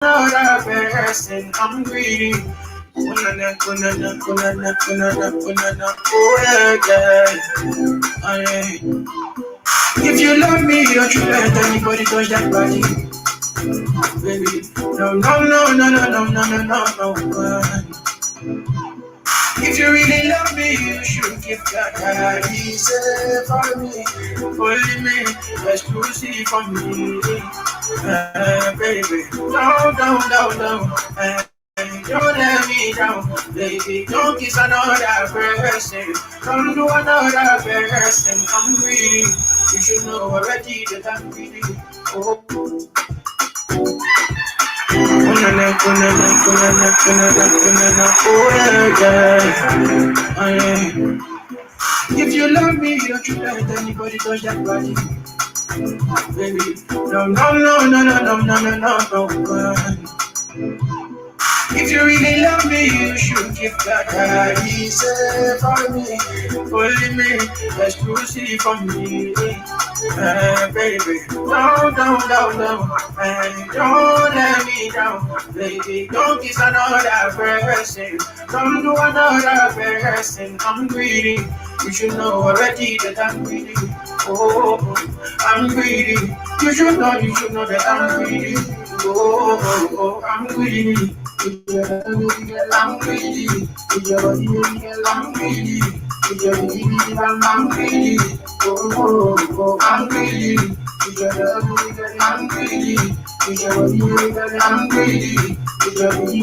another person. I'm greedy. Oh yeah. If you love me, don't you let anybody touch that body, baby. No. If you really love me, you should give that easy for me, only me, exclusive for me, baby. Don't let me down, baby. Don't kiss another person. Don't do another person. I'm greedy. You should know already that I'm greedy. Oh. If you love me, don't you let anybody touch that body, baby. No. If you really love me, you should give that easy for me, only me, exclusive for me, baby. No. Don't let me down, baby. Don't kiss another person. Don't do another person. I'm greedy. You should know already that I'm greedy. Oh, I'm greedy. You should know that I'm greedy. Oh, I'm greedy. I'm greedy. I'm greedy. I'm greedy. Oh, I'm greedy. I'm greedy. I'm greedy. I'm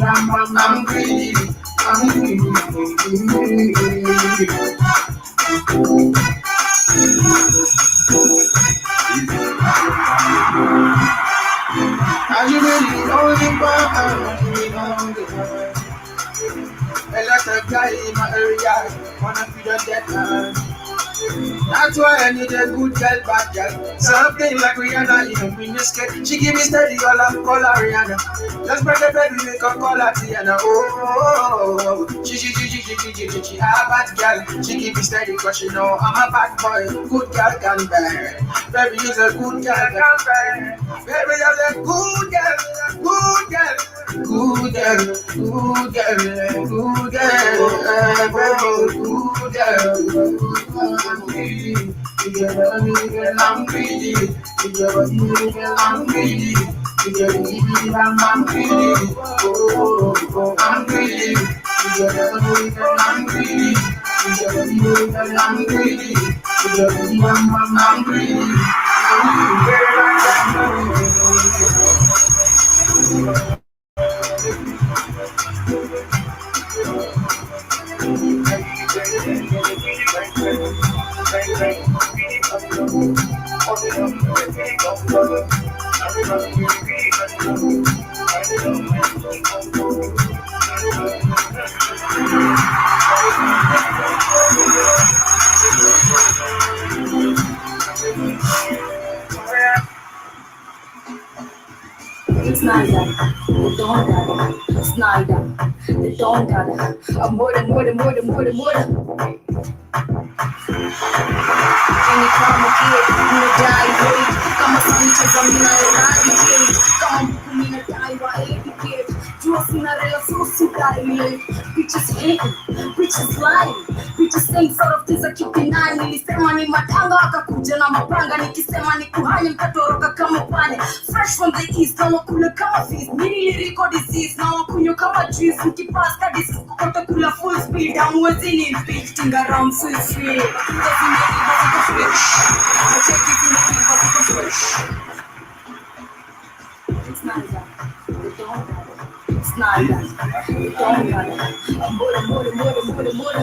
Are you really only one? A lot of guys in my area wanna be the dead man. That's why I need a good girl, bad girl. Something like Rihanna in a miniskirt. She give me steady, all I'm call her Rihanna. Just bring the baby, make her call her Tiana. Oh, she a bad girl. She give me steady, cause she know I'm a bad boy. Good girl can bear. Baby, you's a good girl can bear. Baby, you're a good girl. Good girl. I'm greedy. I'm greedy. I'm greedy. I'm greedy. Oh, I'm greedy. I'm greedy. I'm greedy. I'm greedy. It's neither. They don't die. It's neither. They don't die. I'm more. Any karma kid, gonna die late. Kama Sanchez, I'm gonna eradicate. Kama Bukumina die by 80 kids. Just in a real society. Bitches hating, bitches lying. Bitches saying sort of things I keep denying. Nilisema ni matanga akakuja na mapanga. Nikisema ni kuhani mkatoroka kama pane. Fresh from the east, na wakule kama feast. Mini lyrical disease, na wakunyo kama juice. Mkipasta disease, kukote kula full speed. Hamwezi ni beating around full speed. It's neither. They don't matter. It's neither. They don't matter. I'm more.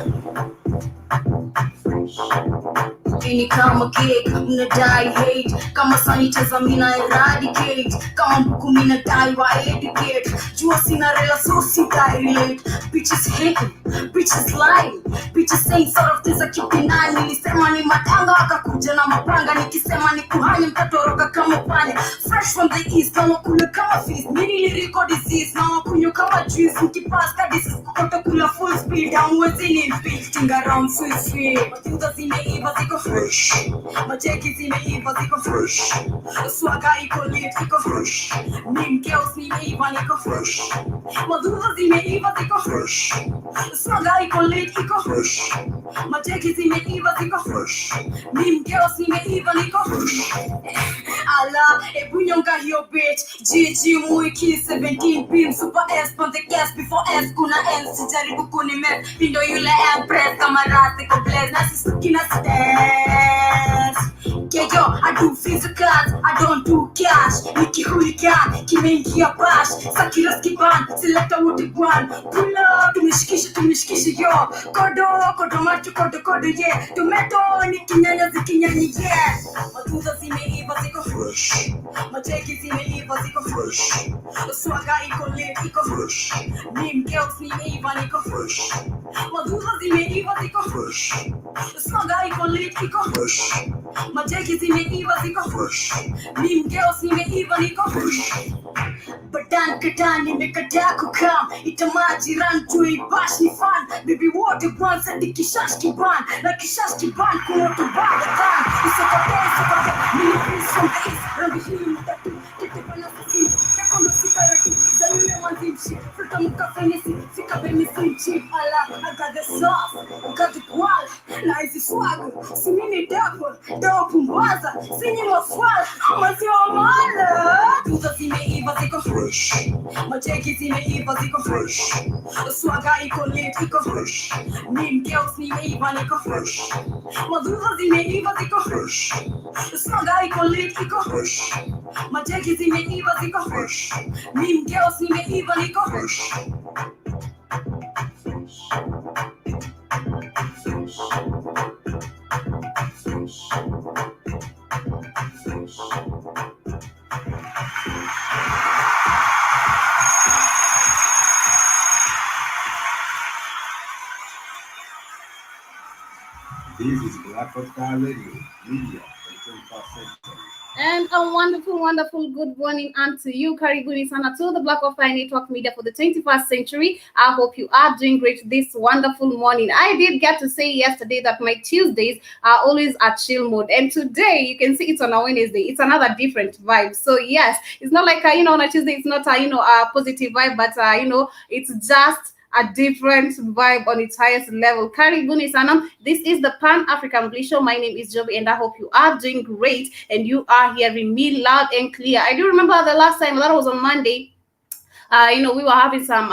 Any kama cake, mna die hate. Kama sanitizer mina eradicate. Kama mbuku mina die wa educate. Jua sina rela so sita relate. Bitches hating, bitches lying. Bitches saying sort of things I keep denying. Nilisema ni matanga akakuja na mapanga. Nikisema ni kuhani mkatoroka kama pane. Fresh from the east, na wakule kama feast. Mini lyrical disease, na wakunyo kama juice. Mkipasta disease, kukote kula full speed. Hamwezi ni beating around full speed. But you doesn't even ziko fresh. Majeki zimeiva ziko fresh. Swaga iko lit iko fresh. Mean girls nimeiva niko fresh. Madura zimeiva ziko fresh. Swaga iko lit iko fresh. Majeki zimeiva ziko fresh. Mean girls nimeiva niko fresh. Ala, ebunyonga hiyo bitch. GG muiki 17 pin super S on the gas before S kuna N sijaribu kunimet pindo yule empress kama rati complex na sisuki na stairs. Kejo, I do physical, I don't do cash. Niki hooligan, kimeingia bash. Sakira skiban, selecta woody one. Pull up, tumishikisha yo. Kodo macho, kodo yeah. Tomato, niki nyanya zikinyanya yeah. Matuza zimeiva ziko fresh. Majeki zimeiva ziko fresh. Swaga iko lit iko fresh. Mean girls nimeiva niko fresh. Matuza zimeiva ziko fresh. Swaga iko lit iko fresh. Majeki zimeiva ziko fresh. Mean girls nimeiva niko fresh. Badan katan nimekataa kukam. Itamaji ran tui bash ni fan. Baby water one sadi kishash kiban. Na kishash kiban kumoto baga tan. Isokate mini please from base. Rambi hili mutatu kete pana sisi. Kakondo sikarati zalule manzimshi. Fruta muka fenesi fika bemi simchi. Ala I got the sauce, I got the gual. Na hizi swag simini dopo mwaza sinyi maswala amazi wa mala. Tuza zimeiva ziko fresh. Majeki zimeiva ziko fresh. Swaga iko lit iko fresh. Mean girls nimeiva niko fresh. Maduza zimeiva ziko fresh. Swaga iko lit iko fresh. Majeki zimeiva ziko fresh. Mean girls nimeiva niko fresh. This is Black Star Radio, media for the 21st century. And a wonderful, wonderful good morning unto you, karibuni sana to the Black of Fire Network Media for the 21st century. I hope you are doing great this wonderful morning. I did get to say yesterday that my Tuesdays are always a chill mode. And today, you can see it's on a Wednesday. It's another different vibe. So yes, it's not like, on a Tuesday, it's not a positive vibe, but, it's just a different vibe on its highest level. Karibuni sana. This is the Pan-African English Show. My name is Joby and I hope you are doing great and you are hearing me loud and clear. I do remember the last time, that was on Monday. We were having some,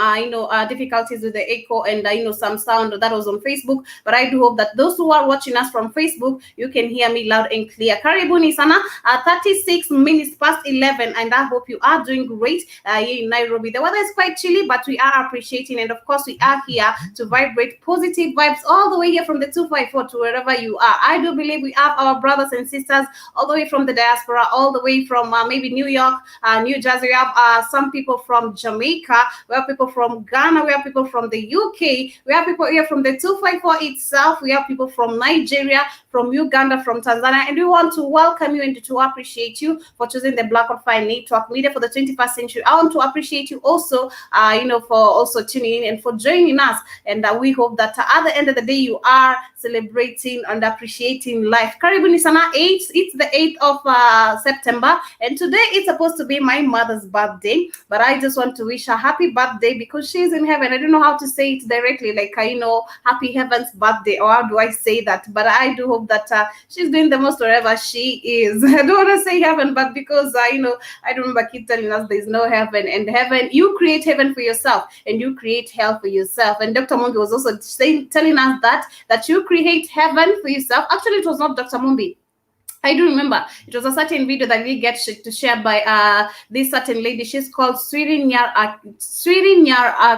difficulties with the echo and, some sound that was on Facebook. But I do hope that those who are watching us from Facebook, you can hear me loud and clear. Karibuni sana, 36 minutes past 11. And I hope you are doing great here in Nairobi. The weather is quite chilly, but we are appreciating. And of course, we are here to vibrate positive vibes all the way here from the 254 to wherever you are. I do believe we have our brothers and sisters all the way from the diaspora, all the way from maybe New York, New Jersey. We have some people from Jamaica, we have people from Ghana, we have people from the UK, we have people here from the 254 itself, we have people from Nigeria, from Uganda, from Tanzania, and we want to welcome you and to appreciate you for choosing the Black on Fire Network Media for the 21st century. I want to appreciate you also, for also tuning in and for joining us, and we hope that at the end of the day you are celebrating and appreciating life. Karibuni sana. It's the 8th of September, and today it's supposed to be my mother's birthday, but I just want to wish her happy birthday because she's in heaven. I don't know how to say it directly, like happy heaven's birthday, or how do I say that? But I do hope that she's doing the most wherever she is. I don't want to say heaven, but because I remember keep telling us there's no heaven, and heaven, you create heaven for yourself and you create hell for yourself. And Dr. Mumbi was also telling us that you create heaven for yourself. Actually, it was not Dr. Mumbi. I do remember it was a certain video that we get to share by this certain lady. She's called Sweetie Nyar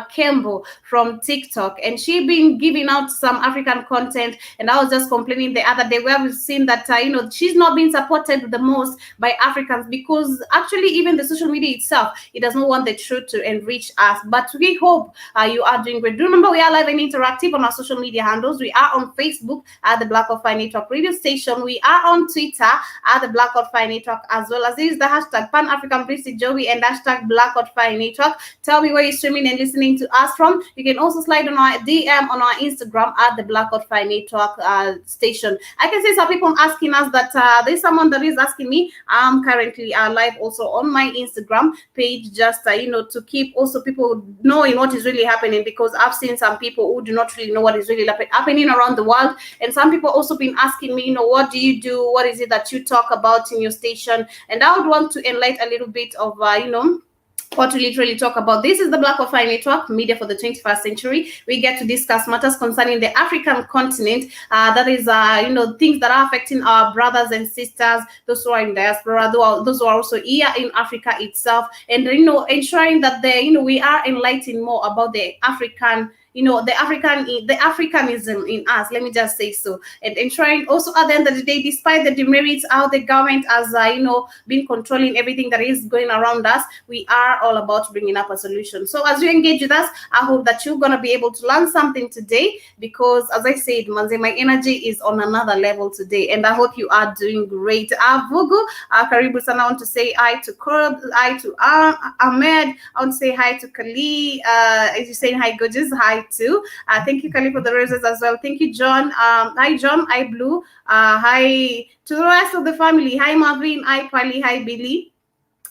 Kembo from TikTok, and she been giving out some African content. And I was just complaining the other day where we've seen that she's not being supported the most by Africans, because actually even the social media itself, it does not want the truth to enrich us. But we hope you are doing great. Do remember we are live and interactive on our social media handles. We are on Facebook at the Black of Fire Network Radio Station. We are on Twitter Twitter at the Black Hot Fire Network, as well as use the hashtag Pan African British Joey and hashtag Black Hot Fire Network. Tell me where you're streaming and listening to us from. You can also slide on our DM on our Instagram at the Black Hot Fire Network station. I can see some people asking us that there's someone that is asking me. I'm currently live also on my Instagram page, just to keep also people knowing what is really happening, because I've seen some people who do not really know what is really happening around the world, and some people also been asking me, what do you do? What is it that you talk about in your station? And I would want to enlighten a little bit of what we literally talk about. This is the Black Fire Network, media for the 21st century. We get to discuss matters concerning the African continent. That is, things that are affecting our brothers and sisters, those who are in diaspora, those who are also here in Africa itself, and ensuring that we are enlightened more about the African. The Africanism in us, let me just say so. And ensuring also at the end of the day, despite the demerits, how the government has, been controlling everything that is going around us, we are all about bringing up a solution. So as you engage with us, I hope that you're going to be able to learn something today, because as I said, Manze, my energy is on another level today, and I hope you are doing great. Vugu, Karibu sana. I want to say hi to Korab, hi to Ahmed. I want to say hi to Kali. As you're saying hi, gorgeous, hi too. Thank you, Kali, for the roses as well. Thank you, John. Hi, John. Hi, Blue. Hi to the rest of the family. Hi, Marvin. Hi, Pali. Hi, Billy.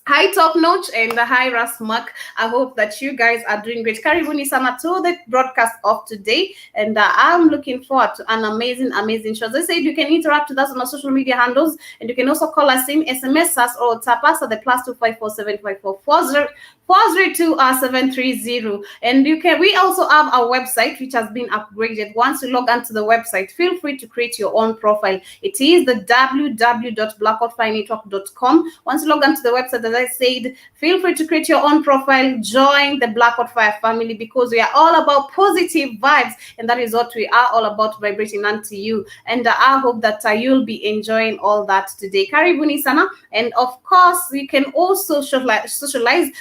Hi, Top Notch, and hi, Rasmak. I hope that you guys are doing great. Karibuni sana to the broadcast of today, and I'm looking forward to an amazing show. As I said, you can interact with us on our social media handles, and you can also call us in, SMS us, or tap us at the +254754440 402-730. And we also have our website, which has been upgraded. Once you log onto the website, feel free to create your own profile. It is the www.blackoutfirenetwork.com. Once you log onto the website, as I said, feel free to create your own profile, join the Black Hot Fire family, because we are all about positive vibes, and that is what we are all about, vibrating unto you. And I hope that you'll be enjoying all that today. Karibuni sana. And of course, you can also socialize.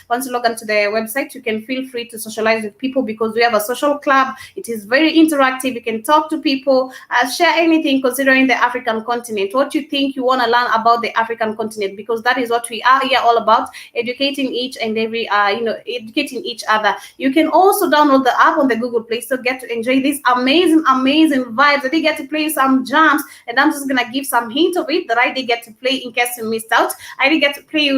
Once you log onto the website, you can feel free to socialize with people, because we have a social club. It is very interactive. You can talk to people, share anything considering the African continent, what you think you want to learn about the African continent, because that is what we are here all about, educating each and every educating each other. You can also download the app on the Google Play Store, get to enjoy these amazing vibes. I did get to play some jams, and I'm just gonna give some hint of it that I did get to play in case you missed out. I did get to play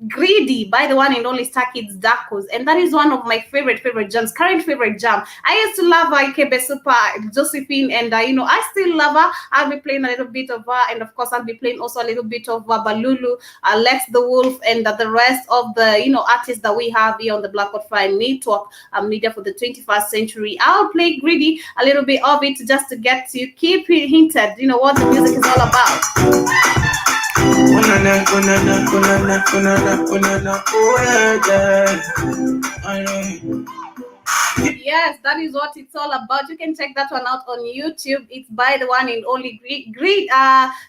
Greedy by the one and only Star Kids Darkos, and that is one of my favorite jams, current favorite jam. I used to love Ikebe Super Josephine, and I still love her. I'll be playing a little bit of her, and of course I'll be playing also a little bit of Balulu, Lex the Wolf, and the rest of the artists that we have here on the Black Hot Fire Network, media for the 21st century. I'll play Greedy, a little bit of it, just to get you keep it hinted, what the music is all about. Yes, that is what it's all about. You can check that one out on YouTube. It's by the one and only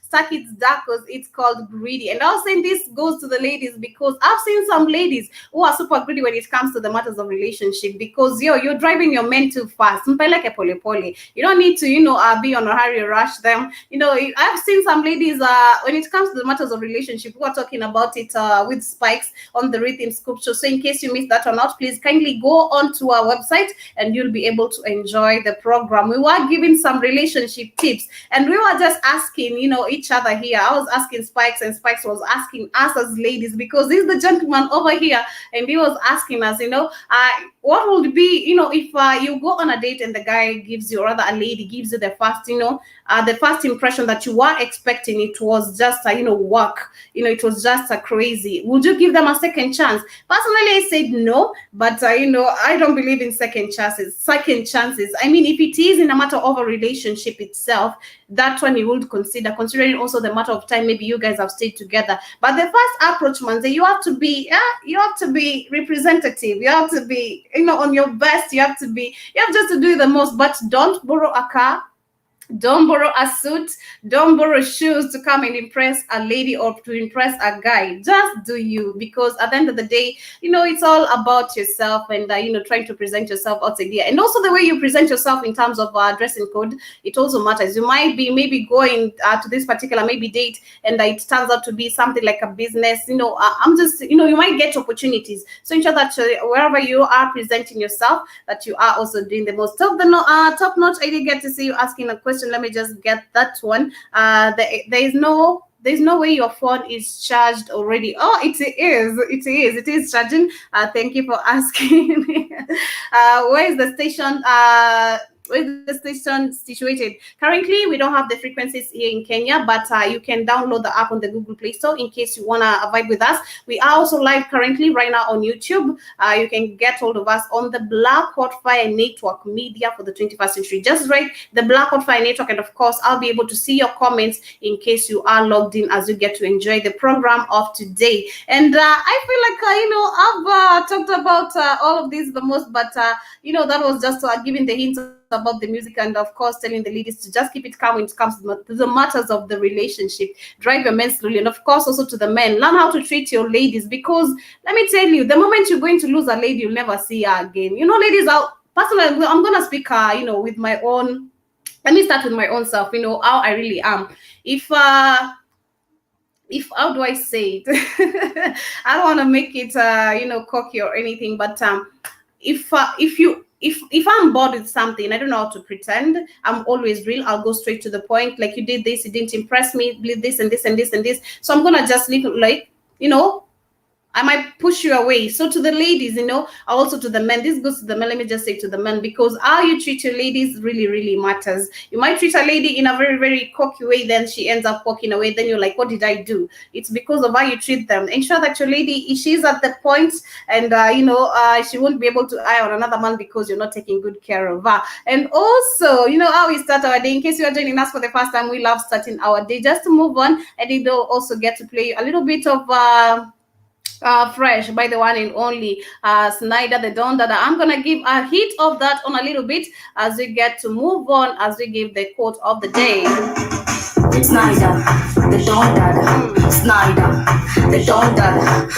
Star Kids Darkos. It's called Greedy. And I was saying this goes to the ladies, because I've seen some ladies who are super greedy when it comes to the matters of relationship, because you're driving your men too fast. You don't need to be on a hurry or rush them. I've seen some ladies when it comes to the matters of relationship, who are talking about it with Spikes on the Rhythm Sculpture. So in case you missed that one out, please kindly go on to our website, and you'll be able to enjoy the program. We were giving some relationship tips, and we were just asking each other here. I was asking Spikes, and Spikes was asking us as ladies, because he's the gentleman over here, and he was asking us what would be if you go on a date and the guy gives you, or rather a lady gives you the first impression that you were expecting, it was just work, it was just crazy. Would you give them a second chance? Personally, I said no, but I don't believe in second chances. I mean, if it is in a matter of a relationship itself, that one you would consider, considering also the matter of time maybe you guys have stayed together. But the first approach, Manze, you have to be representative. You have to be on your best. You have just to do the most. But don't borrow a car Don't borrow a suit, don't borrow shoes to come and impress a lady or to impress a guy. Just do you, because at the end of the day, it's all about yourself, and trying to present yourself outside there. And also the way you present yourself in terms of dressing code, it also matters. You might be maybe going to this particular maybe date, and it turns out to be something like a business. I'm just, you might get opportunities. So ensure that wherever you are presenting yourself, that you are also doing the most. Top notch. I did get to see you asking a question. Let me just get that one. There's no way your phone is charged already. Oh, it is charging. Thank you for asking. Where is the station? Where is the station situated? Currently, we don't have the frequencies here in Kenya, but you can download the app on the Google Play Store in case you want to vibe with us. We are also live currently right now on YouTube. You can get hold of us on the Black Hot Fire Network Media for the 21st century. Just write the Black Hot Fire Network, and of course, I'll be able to see your comments in case you are logged in as you get to enjoy the program of today. And I feel like, I've talked about all of this the most, but, that was just giving the hints about the music, and of course telling the ladies to just keep it calm when it comes to the matters of the relationship. Drive your men slowly, and of course also to the men, learn how to treat your ladies, because let me tell you, the moment you're going to lose a lady, you'll never see her again. Ladies out. Personally, I'm gonna speak with my own. Let me start with my own self. How I really am. If how do I say it? I don't want to make it cocky or anything, but if I'm bored with something, I don't know how to pretend. I'm always real. I'll go straight to the point. Like, you did this, it didn't impress me. Did this and this and this and this. So I'm gonna just leave, I might push you away. So to the ladies, also to the men, this goes to the men. Let me just say to the men, because how you treat your ladies really, really matters. You might treat a lady in a very, very cocky way, then she ends up walking away. Then you're like, what did I do? It's because of how you treat them. Ensure that your lady, she's at the point, and she won't be able to eye on another man because you're not taking good care of her. And also, how we start our day. In case you are joining us for the first time, we love starting our day. Just to move on, I did also get to play a little bit of Fresh by the one and only Snyder the Don Dada. I'm gonna give a hit of that on a little bit as we get to move on, as we give the quote of the day. Snyder, the Don Dada. Snyder, the Don Dada.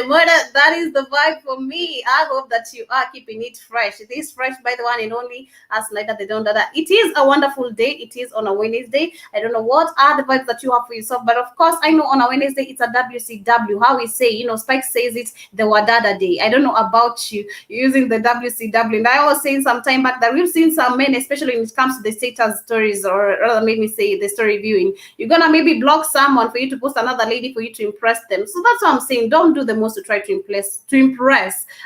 Murder. That is the vibe for me. I hope that you are keeping it fresh. It is fresh by the one and only Snyder the Don Dada. It is a wonderful day. It is on a Wednesday. I don't know what are the vibes that you have for yourself, but of course, I know on a Wednesday it's a WCW. How we say, Spike says it's the Wadada day. I don't know about you using the WCW. And I was saying some time back that we've seen some men, especially when it comes to the status stories, or rather, make me say the story viewing. You're gonna maybe block someone for you to post another lady for you to impress them. So that's what I'm saying. Don't do the most to try to impress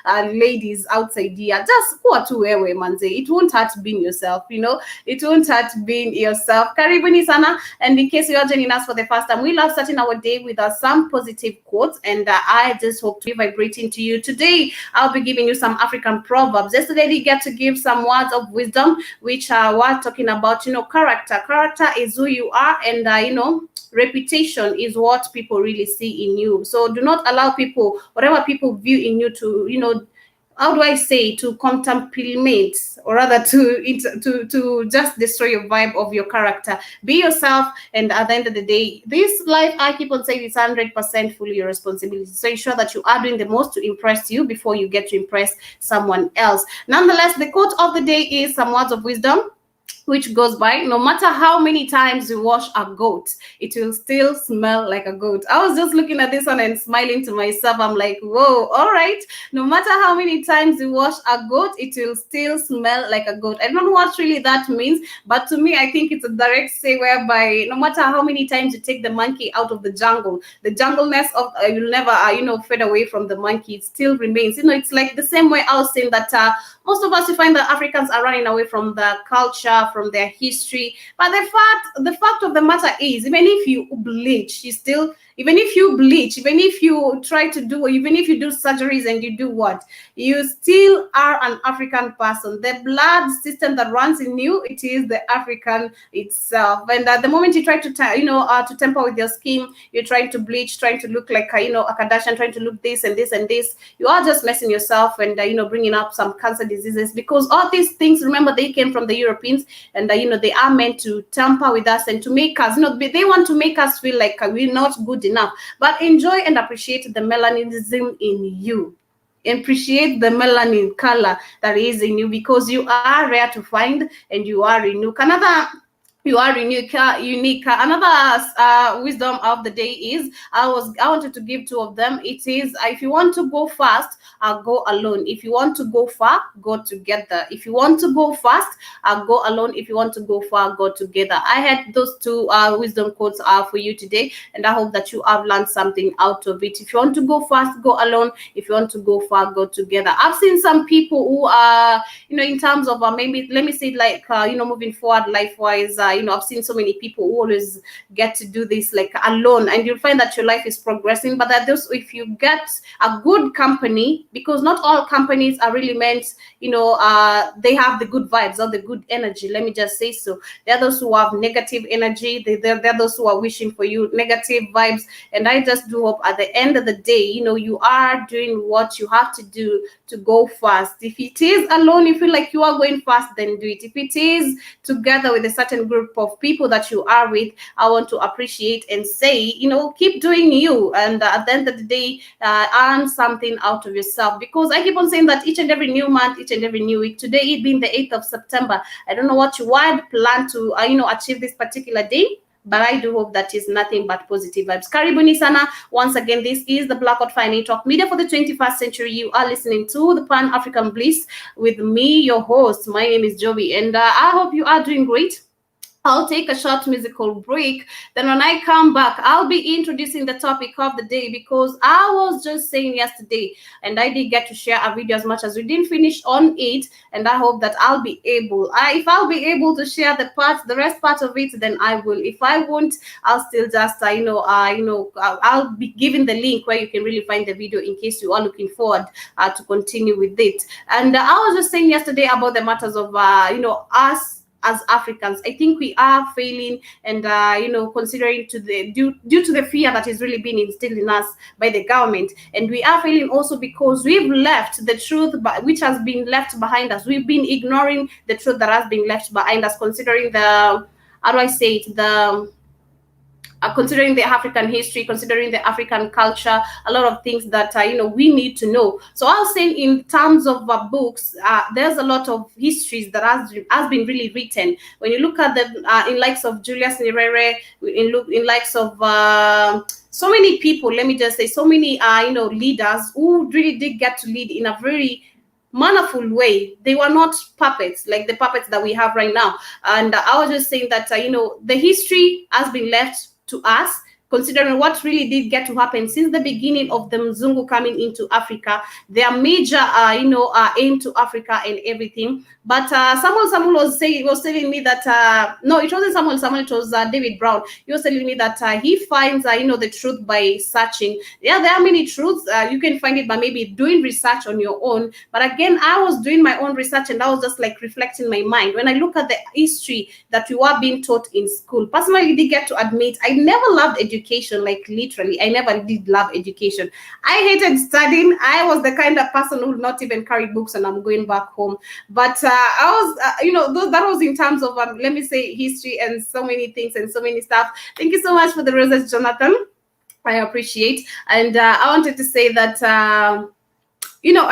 ladies outside here. Just go to where manze. It won't hurt being yourself. It won't hurt being yourself. Karibuni sana. And in case you are joining us for the first time, we love starting our day with some positive quotes, and I just hope to be vibrating to you today. I'll be giving you some African proverbs. Yesterday, we get to give some words of wisdom, which we're talking about. Character. Character is who you are, and reputation is what people really see in you. So do not allow people, whatever people view in you, to how do I say, to contemplate, or rather to just destroy your vibe of your character. Be yourself, and at the end of the day, this life, I keep on saying, it's 100% fully your responsibility. So ensure that you are doing the most to impress you before you get to impress someone else. Nonetheless, the quote of the day is some words of wisdom, which goes by, no matter how many times you wash a goat, it will still smell like a goat. I was just looking at this one and smiling to myself. I'm like, whoa, all right. No matter how many times you wash a goat, it will still smell like a goat. I don't know what really that means, but to me, I think it's a direct say whereby no matter how many times you take the monkey out of the jungle, the jungleness of you'll never, fade away from the monkey. It still remains. It's like the same way I was saying that most of us, you find that Africans are running away from the culture, from their history. But the fact of the matter is, even if you bleach, you still, even if you bleach, even if you try to do, even if you do surgeries and you do what, you still are an African person. The blood system that runs in you, it is the African itself. And at the moment you try to to temper with your skin, you're trying to bleach, trying to look like a Kardashian, trying to look this and this and this, you are just messing yourself and bringing up some cancer diseases, because all these things, remember, they came from the Europeans, and they are meant to tamper with us and to make us, they want to make us feel like we're not good enough. But enjoy and appreciate the melanism in you. Appreciate the melanin color that is in you, because you are rare to find and you are unique. You are unique. Another wisdom of the day is, I wanted to give two of them. It is, if you want to go fast, go alone. If you want to go far, go together. If you want to go fast, go alone. If you want to go far, go together. I had those two wisdom quotes for you today, and I hope that you have learned something out of it. If you want to go fast, go alone. If you want to go far, go together. I've seen some people who are, in terms of maybe, let me say, like, moving forward life-wise, I've seen so many people who always get to do this like alone, and you'll find that your life is progressing. But that those, if you get a good company, because not all companies are really meant, they have the good vibes or the good energy. Let me just say so. There are those who have negative energy. There are those who are wishing for you negative vibes. And I just do hope at the end of the day, you are doing what you have to do to go fast. If it is alone, you feel like you are going fast, then do it. If it is together with a certain group of people that you are with, I want to appreciate and say, keep doing you, and at the end of the day, earn something out of yourself. Because I keep on saying that each and every new month, each and every new week, today it being the 8th of September, I don't know what you had planned to achieve this particular day, but I do hope that is nothing but positive vibes. Karibuni sana. Once again, this is the Blackout Fine Talk Media for the 21st century. You are listening to the Pan-African Bliss with me, your host. My name is Jovi, and I hope you are doing great. I'll take a short musical break. Then when I come back, I'll be introducing the topic of the day, because I was just saying yesterday, and I did get to share a video as much as we didn't finish on it, and I hope that I'll be able, if I'll be able to share the rest part of it, then I will. If I won't, I'll still just, I'll be giving the link where you can really find the video in case you are looking forward to continue with it. And I was just saying yesterday about the matters of, us as Africans. I think we are failing, and considering due to the fear that is really being instilled in us by the government, and we are failing also because we've left the truth, which has been left behind us. We've been ignoring the truth that has been left behind us, considering considering the African history, considering the African culture, a lot of things that we need to know. So I was saying, in terms of books, there's a lot of histories that has been really written. When you look at the in likes of Julius Nyerere, in likes of so many people, let me just say, so many leaders who really did get to lead in a very mannerful way. They were not puppets like the puppets that we have right now. And I was just saying that the history has been left to us, considering what really did get to happen since the beginning of the Mzungu coming into Africa, their major aim to Africa and everything. But Samuel was telling me that no, it wasn't Samuel, it was David Brown. He was telling me that he finds the truth by searching. Yeah, there are many truths. You can find it by maybe doing research on your own. But again, I was doing my own research, and I was just like reflecting my mind. When I look at the history that we were being taught in school, personally, I did get to admit I never loved education. Like, literally, I never did love education. I hated studying. I was the kind of person who would not even carry books and I'm going back home. But I was, that was in terms of, let me say, history and so many things and so many stuff. Thank you so much for the roses, Jonathan. I appreciate. And I wanted to say that, I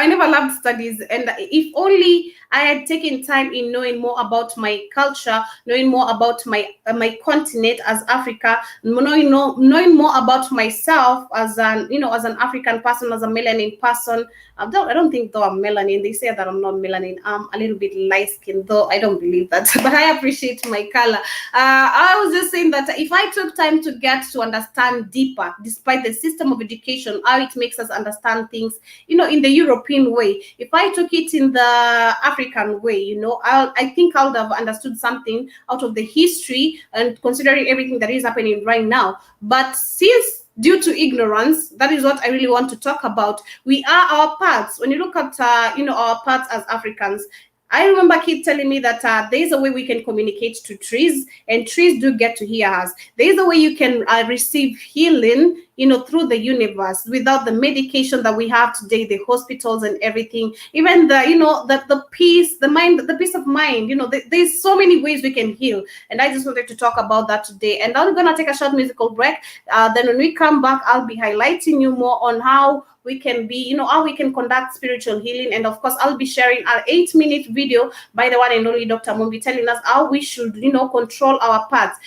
never loved studies. And if only I had taken time in knowing more about my culture, knowing more about my continent as Africa, knowing more about myself as an African person, as a melanin person. I don't think though I'm melanin. They say that I'm not melanin. I'm a little bit light skinned, though I don't believe that. But I appreciate my color. I was just saying that if I took time to get to understand deeper, despite the system of education, how it makes us understand things, in the European way, if I took it in the African way, I think I would have understood something out of the history and considering everything that is happening right now. But since due to ignorance. That is what I really want to talk about. We are our parts. When you look at our parts as Africans, I remember kid telling me that there is a way we can communicate to trees, and trees do get to hear us. There is a way you can receive healing, through the universe, without the medication that we have today, the hospitals and everything. Even the peace, the mind, the peace of mind. There's so many ways we can heal, and I just wanted to talk about that today. And I'm gonna take a short musical break. Then when we come back, I'll be highlighting you more on how we can be, how we can conduct spiritual healing. And of course, I'll be sharing our 8-minute video by the one and only Dr. Mumbi, telling us how we should, control our parts,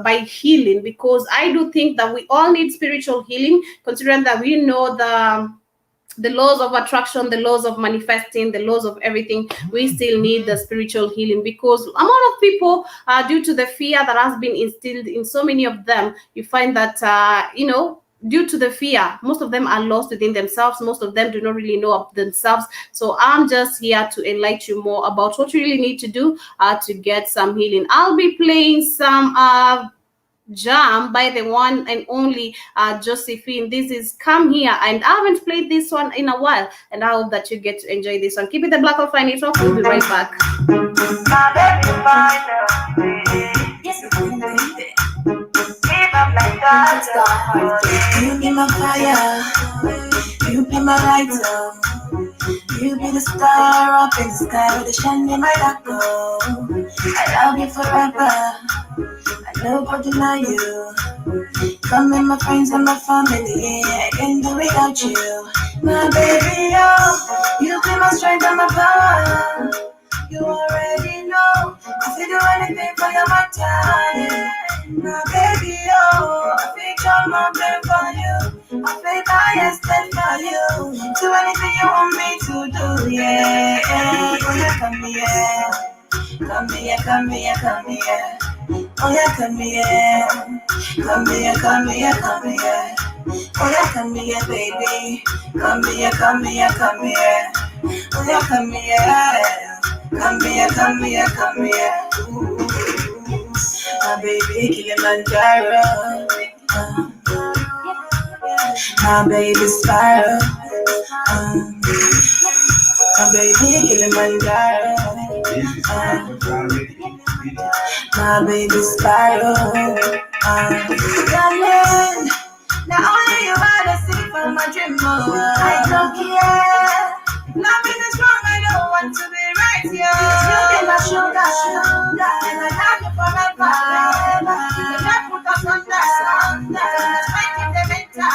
by healing, because I do think that we all need spiritual healing, considering that we know the laws of attraction, the laws of manifesting, the laws of everything. We still need the spiritual healing, because a lot of people, due to the fear that has been instilled in so many of them, you find that, due to the fear, most of them are lost within themselves. Most of them do not really know of themselves. So I'm just here to enlighten you more about what you really need to do to get some healing. I'll be playing some jam by the one and only Josephine. This is Come Here, and I haven't played this one in a while, and I hope that you get to enjoy this one. Keep it the Black of Fine Network. We'll be right back. You be my fire, you be my lighter, you be the star up in the sky with the shine in my light. I love you forever, I never deny you. Come in my friends and my family, I can't do without you. My baby, oh, you be my strength and my power. You already know, if you do anything for your matter. My baby, oh, I think I'm not there for you. I feel biased for you. Do anything you want me to do, yeah. Oh yeah, come here, come here, come here, come here. Oh yeah, come here, come here, come here, come here. Oh yeah, come here, baby. Come here, come here, come here. Oh yeah, come here. Come here, come here, come here. Ooh, my baby Kilimanjaro. My baby Spiral. My baby Kilimanjaro. My baby Spiral. Darling, now only you wanna see from my dream. I don't care. Loving is wrong, I don't want to be right here. You be my sugar, and I love you forever. You can't put us under. Let's fight in the mental.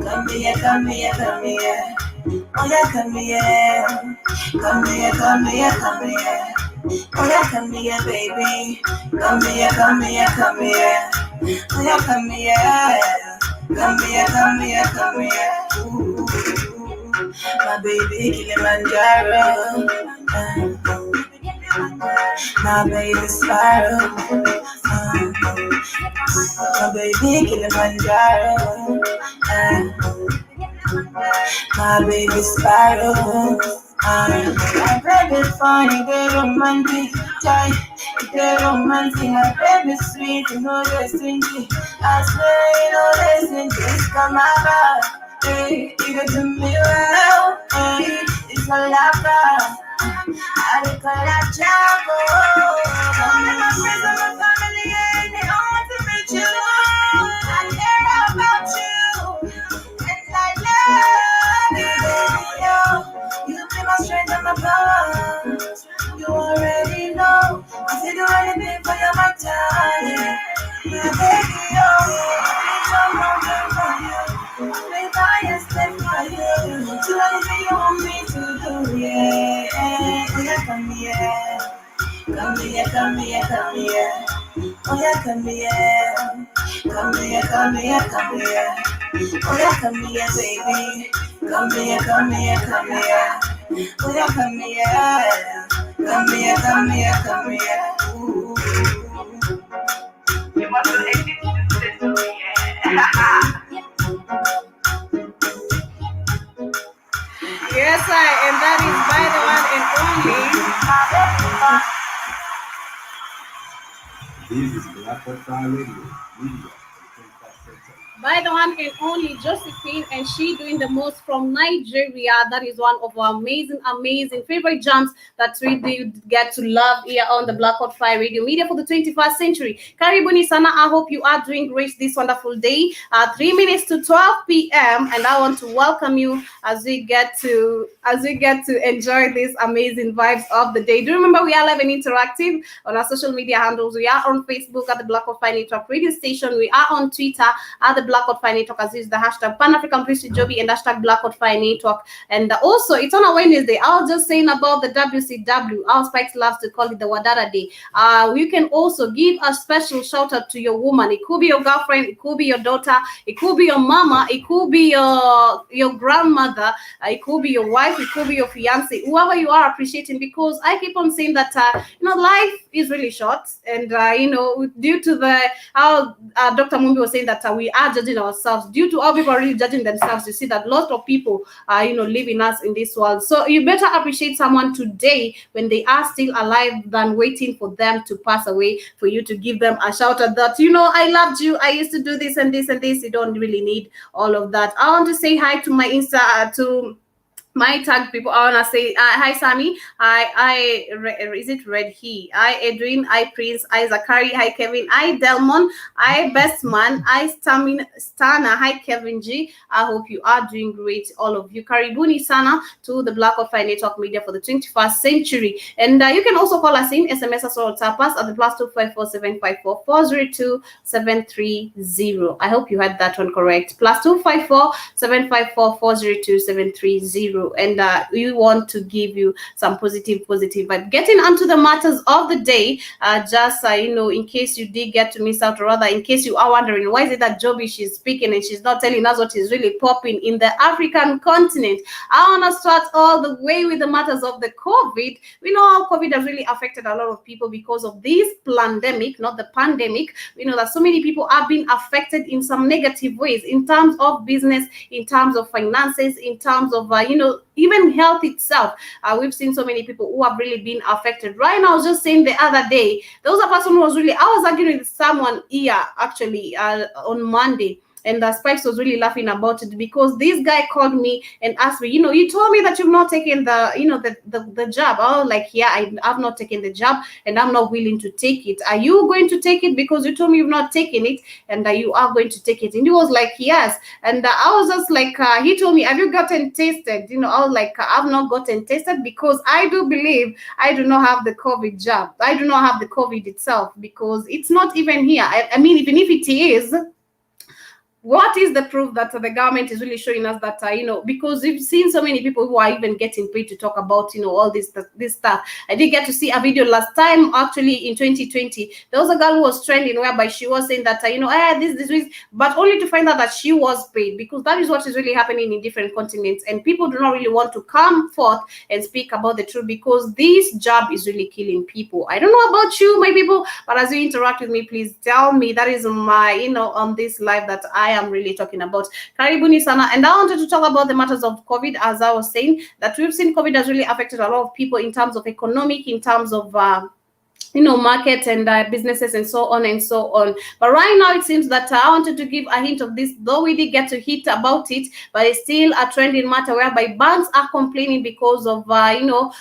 Come here, come here, come here. Oh yeah, come here. Come here, come here, come here. Oh yeah, come here, baby. Come here, come here, come here. Oh yeah, come here. Come here, come here, come here. Ooh, my baby Kilimanjaro. My baby Spiral. My baby Kilimanjaro. My baby Spiral. My baby funny, they romantic, joy, they romantic. My baby sweet, you know they stingy. I swear, you know they stingy. It's come out, hey, you get to me well, hey, it's a lover. I call that Chago. Come in my friends and my family, and they all want to meet you. I care about you, and I love you. You be my strength and my power. You already know. I say do anything for your matter. My baby, I'm not good for you. I play biased for you. Do anything you want me to do, yeah. Oh yeah, come here. Come here, come here, come here. Oh yeah, come here. Come here, come here, come here. Oh yeah, come here, baby. Come here, come here, come here. Oh yeah, come here. Come here, come here, come here. Ooh. You must have existed to me, yeah. Yes, and that is by the one and only This is Black Fire Radio, media, By the one and only Josephine, and she doing the most from Nigeria. That is one of our amazing favorite jams that we do get to love here on the Black Hot Fire Radio Media for the 21st century. Karibuni sana. I hope you are doing great this wonderful day. 3 minutes to 12 p.m. and I want to welcome you as we get to enjoy these amazing vibes of the day. Do remember we are live and interactive on our social media handles. We are on Facebook at the Black Hot Fire Network Radio Station. We are on Twitter at the Black Hot Fire Network, as is the hashtag Pan African Priestly Joby and hashtag Black Hot Fire Network. And also, it's on a Wednesday. I was just saying about the WCW. Our Spikes loves to call it the Wadada Day. You can also give a special shout out to your woman. It could be your girlfriend, it could be your daughter, it could be your mama, it could be your grandmother, it could be your wife, it could be your fiance, whoever you are appreciating. Because I keep on saying that life is really short, and due to the how Dr. Mumbi was saying that we are judging ourselves, due to how people are really judging themselves. You see that lots of people are leaving us in this world. So you better appreciate someone today when they are still alive than waiting for them to pass away for you to give them a shout out that I loved you, I used to do this and this and this. You don't really need all of that. I want to say hi to my to my tag people. I want to say hi Sammy, hi is it Red He, hi Edwin, hi Prince, hi Zachary, hi Kevin, hi Delmon, hi Best Man, hi Stana, hi Kevin G. I hope you are doing great, all of you. Karibuni sana to the Black Hot Fire Network Media for the 21st century. And you can also call us in, SMS us or WhatsApp us at the +254-754-402-730. I hope you had that one correct. +254-754-402-730. And we want to give you some positive but getting onto the matters of the day. Just in case you did get to miss out, or rather in case you are wondering why is it that Joby she's speaking and she's not telling us what is really popping in the African continent, I want to start all the way with the matters of the COVID. We know how COVID has really affected a lot of people because of this pandemic, not the pandemic. We know that so many people have been affected in some negative ways, in terms of business, in terms of finances, in terms of even health itself. We've seen so many people who have really been affected. Right now, I was just saying the other day, there was a person who was really, I was arguing with someone here actually on Monday. And Spikes was really laughing about it because this guy called me and asked me, you told me that you've not taken the jab. I was like, yeah, I have not taken the jab and I'm not willing to take it. Are you going to take it? Because you told me you've not taken it and you are going to take it. And he was like, yes. And I was just like, he told me, have you gotten tested? I was like, I've not gotten tested because I do believe I do not have the COVID jab. I do not have the COVID itself because it's not even here. I mean, even if it is, what is the proof that the government is really showing us that, because we've seen so many people who are even getting paid to talk about, all this stuff. I did get to see a video last time, actually in 2020. There was a girl who was trending whereby she was saying that, this, but only to find out that she was paid, because that is what is really happening in different continents. And people do not really want to come forth and speak about the truth because this job is really killing people. I don't know about you, my people, but as you interact with me, please tell me. That is my, on this live that I am really talking about. Karibuni sana. And I wanted to talk about the matters of COVID, as I was saying, that we've seen COVID has really affected a lot of people in terms of economic, in terms of market and businesses and so on and so on. But right now it seems that I wanted to give a hint of this, though we did get to hit about it, but it's still a trending matter whereby banks are complaining because of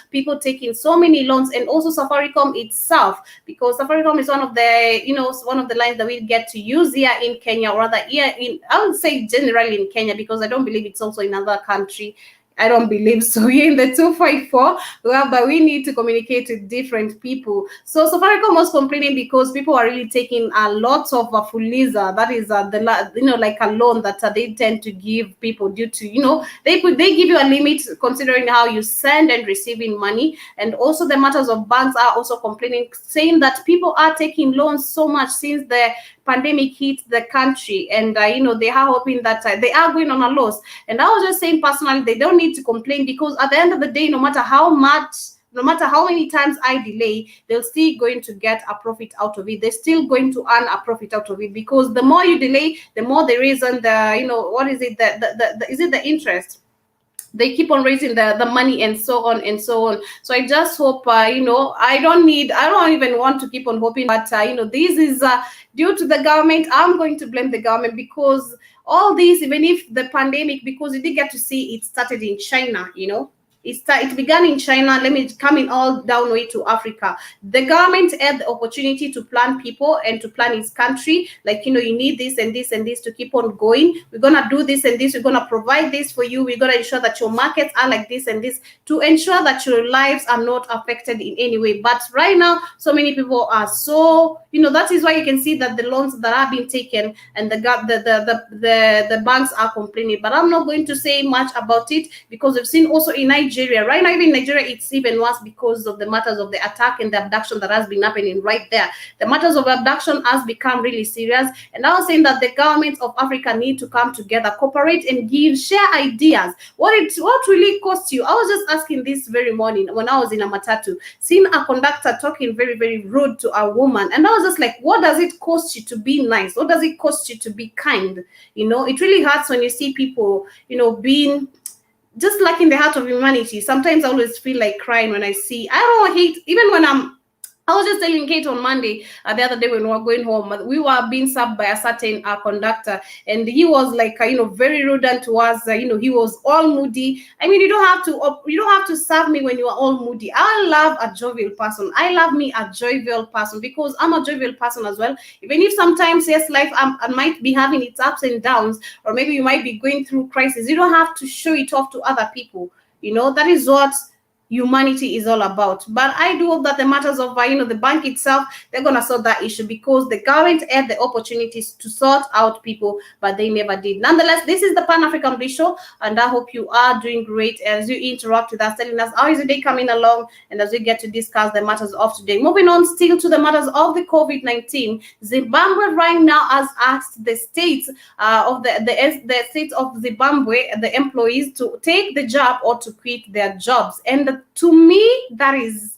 people taking so many loans, and also Safaricom itself, because Safaricom is one of the lines that we get to use here in Kenya, or rather here in, I would say generally in Kenya, because I don't believe it's also in another country. I don't believe so. We're in the 254, but we need to communicate with different people. So Safaricom was complaining because people are really taking a lot of fuliza. That is like a loan that they tend to give people due to they give you a limit considering how you send and receiving money. And also the matters of banks are also complaining, saying that people are taking loans so much since the pandemic hit the country, and they are hoping that they are going on a loss. And I was just saying personally, they don't need to complain, because at the end of the day, no matter how many times I delay, they're still going to get a profit out of it. They're still going to earn a profit out of it, because the more you delay, the more there is on the what is it, is it the interest? they keep on raising the money and so on and so on. So I just hope, I don't even want to keep on hoping, but this is due to the government. I'm going to blame the government, because all this, even if the pandemic, because you did get to see it started in China. It began in China. Let me coming all down way to Africa. The government had the opportunity to plan people and to plan its country. Like, you need this and this and this to keep on going. We're gonna do this and this. We're gonna provide this for you. We're gonna ensure that your markets are like this and this, to ensure that your lives are not affected in any way. But right now, so many people are so, that is why you can see that the loans that are being taken, and the banks are complaining. But I'm not going to say much about it, because we've seen also in Nigeria. Right now, even in Nigeria, it's even worse because of the matters of the attack and the abduction that has been happening right there. The matters of abduction has become really serious. And I was saying that the governments of Africa need to come together, cooperate, and share ideas. What really costs you? I was just asking this very morning when I was in a matatu, seeing a conductor talking very, very rude to a woman. And I was just like, what does it cost you to be nice? What does it cost you to be kind? It really hurts when you see people, being just lacking the heart of humanity. Sometimes I always feel like crying when I see. I don't hate, even when I was just telling Kate on Monday, the other day when we were going home, we were being served by a certain conductor, and he was like, very rude to us. He was all moody. I mean, you don't have to serve me when you are all moody. I love a jovial person. I love me a jovial person, because I'm a jovial person as well. Even if sometimes, yes, life I might be having its ups and downs, or maybe you might be going through crisis. You don't have to show it off to other people. That is what humanity is all about. But I do hope that the matters of the bank itself, they're gonna sort that issue, because the government had the opportunities to sort out people, but they never did. Nonetheless, this is the Pan-African Bliss Show, and I hope you are doing great as you interact with us, telling us how is the day coming along, and as we get to discuss the matters of today. Moving on still to the matters of the COVID-19, Zimbabwe right now has asked the states of the state of Zimbabwe, the employees, to take the job or to quit their jobs. And to me, that is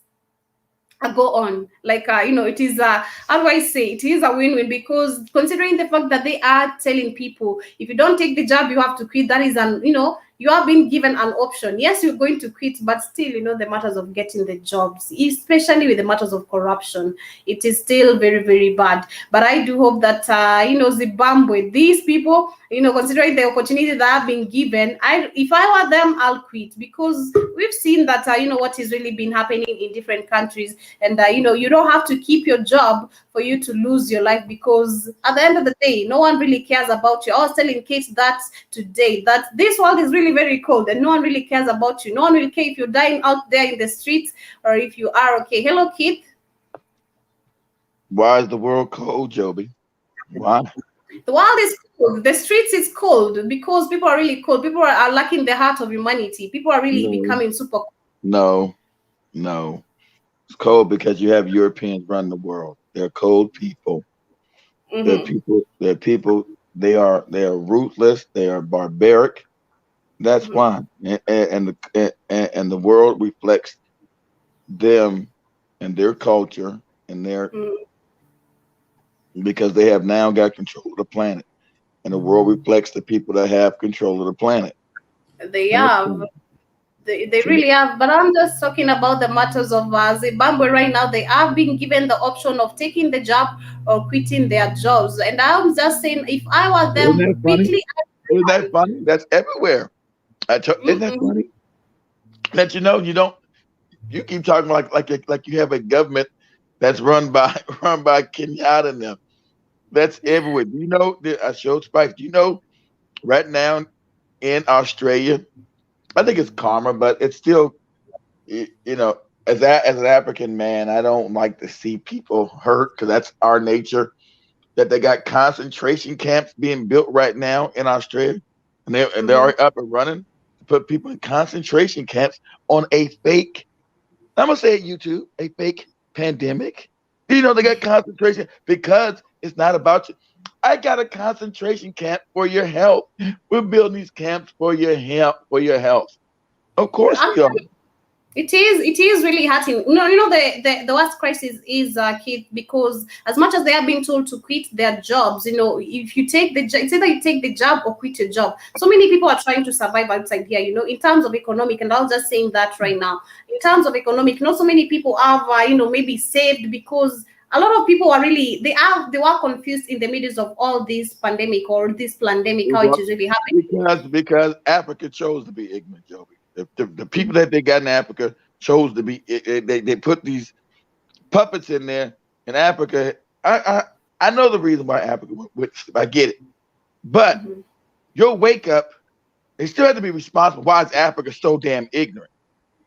a go on. Like, it is how do I say, it is a win-win, because considering the fact that they are telling people, if you don't take the job, you have to quit. That is you have been given an option. Yes, you're going to quit, but still, the matters of getting the jobs, especially with the matters of corruption, it is still very, very bad. But I do hope that, Zimbabwe, these people, considering the opportunity that have been given, if I were them, I'll quit, because we've seen that, what is really been happening in different countries. And, you don't have to keep your job for you to lose your life, because at the end of the day, no one really cares about you. I was telling Kate that today, that this world is really very cold, and no one really cares about you. No one will care if you're dying out there in the streets, or if you are okay. Hello, Kate. Why is the world cold, Joby? Why? The world is cold. The streets is cold because people are really cold. People are lacking the heart of humanity. People are really becoming super cold. No. It's cold because you have Europeans running the world. They're cold people. Mm-hmm. They're people. They are ruthless. They are barbaric. That's why. And the world reflects them and their culture and their because they have now got control of the planet. And the world reflects the people that have control of the planet. They have. They really have. But I'm just talking about the matters of Zimbabwe right now. They have been given the option of taking the job or quitting their jobs. And I'm just saying, if I were them, Isn't that funny? Isn't that funny? That's everywhere. Isn't that funny? That you keep talking like you have a government that's run by Kenyatta and them. That's everywhere. Do you know? I showed Spice. Do you know right now in Australia? I think it's karma, but it's still, as an African man, I don't like to see people hurt because that's our nature. That they got concentration camps being built right now in Australia, and they're already up and running to put people in concentration camps on a fake. I'm gonna say it, YouTube, a fake pandemic. They got concentration because it's not about you. I got a concentration camp for your health. We're building these camps for your health. Of course we are. It is really hurting. No, the worst crisis is kids, because as much as they are being told to quit their jobs, if you take it's either you take the job or quit your job. So many people are trying to survive outside here, in terms of economic, and I was just saying that right now. In terms of economic, not so many people have, maybe saved, because a lot of people are really they were confused in the midst of all this pandemic, or this pandemic, how it is really happening. Because Africa chose to be ignorant, Joby. The people that they got in Africa chose to be. They put these puppets in there in Africa. I know the reason why Africa. I get it, but your wake up, they still have to be responsible. Why is Africa so damn ignorant?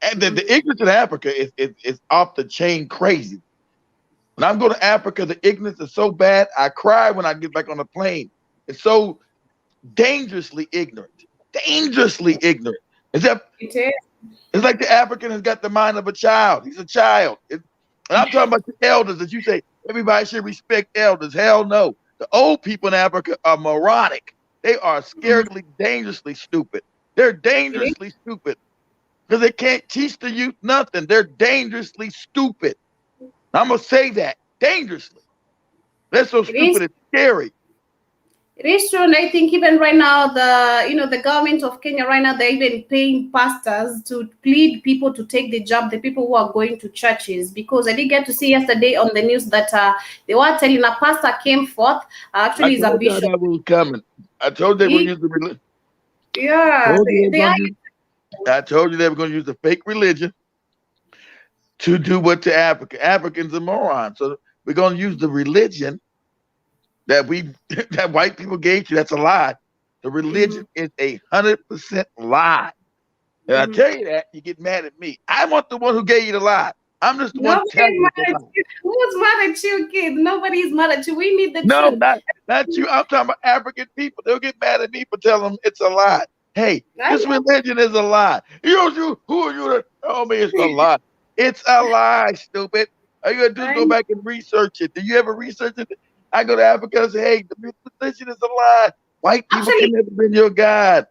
And the ignorance in Africa is off the chain crazy. When I'm going to Africa, the ignorance is so bad. I cry when I get back on the plane. It's so dangerously ignorant. Dangerously ignorant. It's like the African has got the mind of a child. He's a child. And I'm talking about the elders that you say everybody should respect elders. Hell no. The old people in Africa are moronic. They are scarily, dangerously stupid. They're dangerously stupid because they can't teach the youth nothing. They're dangerously stupid. I'm going to say that. Dangerously. They're so stupid, it's scary. It is true, and I think even right now, the government of Kenya right now, they're even paying pastors to plead people to take the job, the people who are going to churches, because I did get to see yesterday on the news that they were telling a pastor came forth, actually is a bishop. That was coming. I told you they were going to use the religion. Yeah, I told you they were going to use the fake religion to do what to Africa. Africans are morons, so we're going to use the religion that white people gave you. That's a lie. The religion is 100% lie. And I tell you that, you get mad at me. I want the one who gave you the lie. I'm just the one telling you the lie. Who's mad at you, kid? Nobody's mad at you. We need the truth. No, not you. I'm talking about African people. They'll get mad at me for telling them it's a lie. Hey, this religion is a lie. Who are you to tell me it's a lie? It's a lie, stupid. All you gotta do is go back and research it. Do you ever research it? I go to Africa and say, hey, the religion is a lie. White people can never be your God.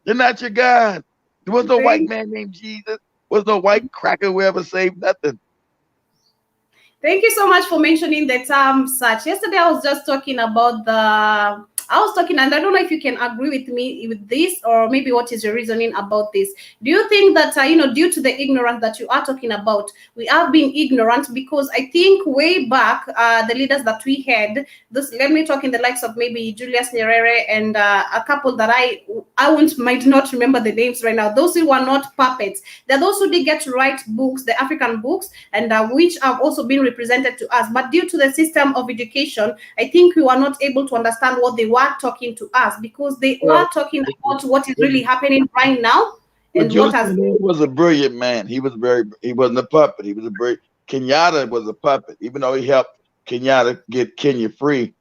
They're not your God. There was no white man named Jesus. There was no white cracker who ever saved nothing. Thank you so much for mentioning the term such. Yesterday, I was just talking about and I don't know if you can agree with me with this, or maybe what is your reasoning about this. Do you think that, due to the ignorance that you are talking about, we have been ignorant? Because I think way back, the leaders that we had, let me talk in the likes of maybe Julius Nyerere and a couple that might not remember the names right now. Those who were not puppets. They're those who did get to write books, the African books, and which have also been represented to us. But due to the system of education, I think we were not able to understand what they were talking to us, because they were talking about what is really happening right now. And Julius was a brilliant man. He wasn't a puppet. He was Kenyatta was a puppet, even though he helped Kenyatta get Kenya free.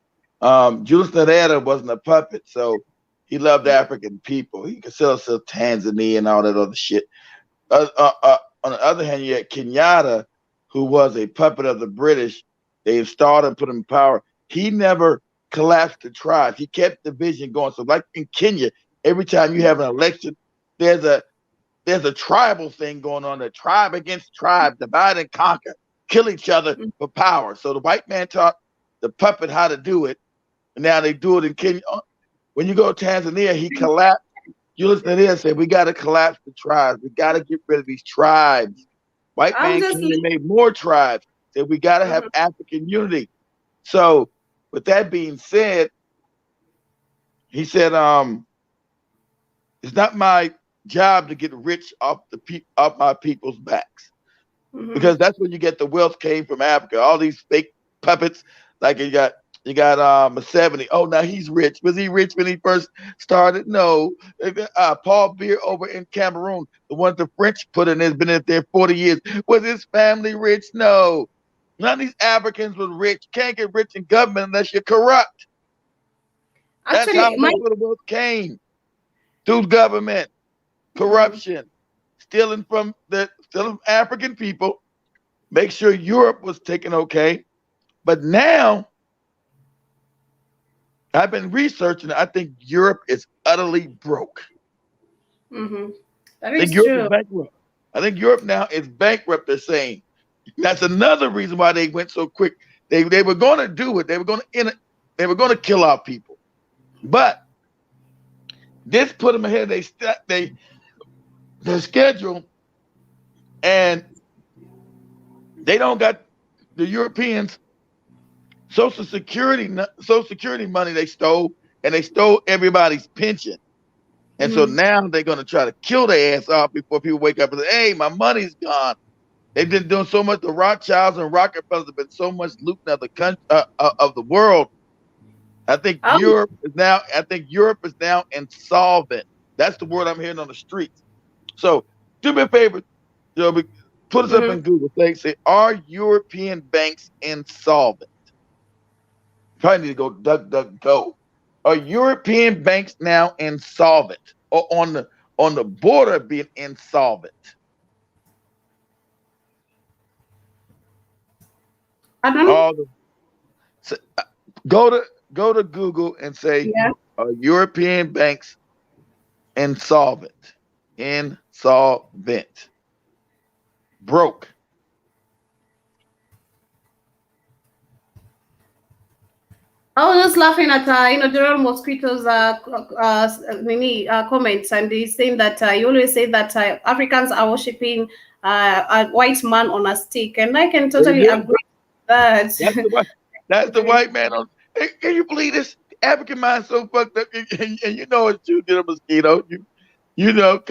Julius Nyerere wasn't a puppet, so he loved African people. He could sell Tanzania and all that other shit. On the other hand, you had Kenyatta, who was a puppet of the British. They installed and put him in power. He never collapsed the tribes. He kept the vision going. So like in Kenya, every time you have an election, there's a tribal thing going on, a tribe against tribe, divide and conquer, kill each other for power. So the white man taught the puppet how to do it, and now they do it in Kenya. When you go to Tanzania, he collapsed. You listen to this, said we got to collapse the tribes. We got to get rid of these tribes. White man came and made more tribes. Said we got to have African unity. So with that being said, he said, it's not my job to get rich off my people's backs, because that's when you get the wealth came from Africa. All these fake puppets, like you got Museveni. Oh, now he's rich. Was he rich when he first started? No. Paul Biya over in Cameroon, the one the French put in, has been there 40 years. Was his family rich? No. None of these Africans was rich. Can't get rich in government unless you're corrupt. That's how much of the wealth came. Through government, corruption, stealing from African people. Make sure Europe was taken okay. But now, I've been researching. I think Europe is utterly broke. That is true. Bankrupt. I think Europe now is bankrupt. They're saying that's another reason why they went so quick. They were going to do it. They were going to kill our people, but this put them ahead. Their schedule, and they don't got the Europeans Social Security money they stole, and they stole everybody's pension. And so now they're going to try to kill their ass off before people wake up and say, "Hey, my money's gone." They've been doing so much. The Rothschilds and Rockefellers have been so much looting of the country, of the world. I think Europe is now insolvent. That's the word I'm hearing on the streets. So do me a favor, Joby, put us up in Google. Say, are European banks insolvent? Probably need to go DuckDuckGo. Are European banks now insolvent or on the border of being insolvent? I don't know. Go to Google and say, are European banks insolvent? Insolvent. Broke. I was just laughing at General Mosquito's comments, and he's saying that he always say that Africans are worshiping a white man on a stick, and I can totally agree with that. That's the white man on. Hey, can you believe this? African mind so fucked up, and you know it's true, General Mosquito. You know,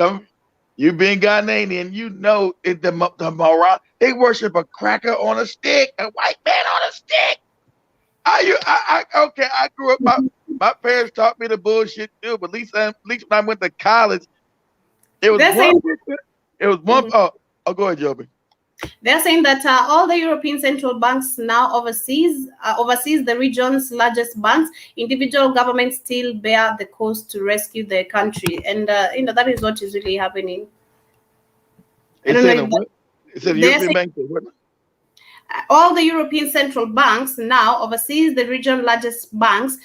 you being Ghanaian, you know the Moran, they worship a cracker on a stick, a white man on a stick. I grew up. My parents taught me the bullshit too, but at least when I went to college, it was one. Oh, go ahead, Joby. They're saying that all the European central banks now oversees the region's largest banks. Individual governments still bear the cost to rescue their country, and that is what is really happening. It's a European bank. All the European central banks now oversees the region's largest banks.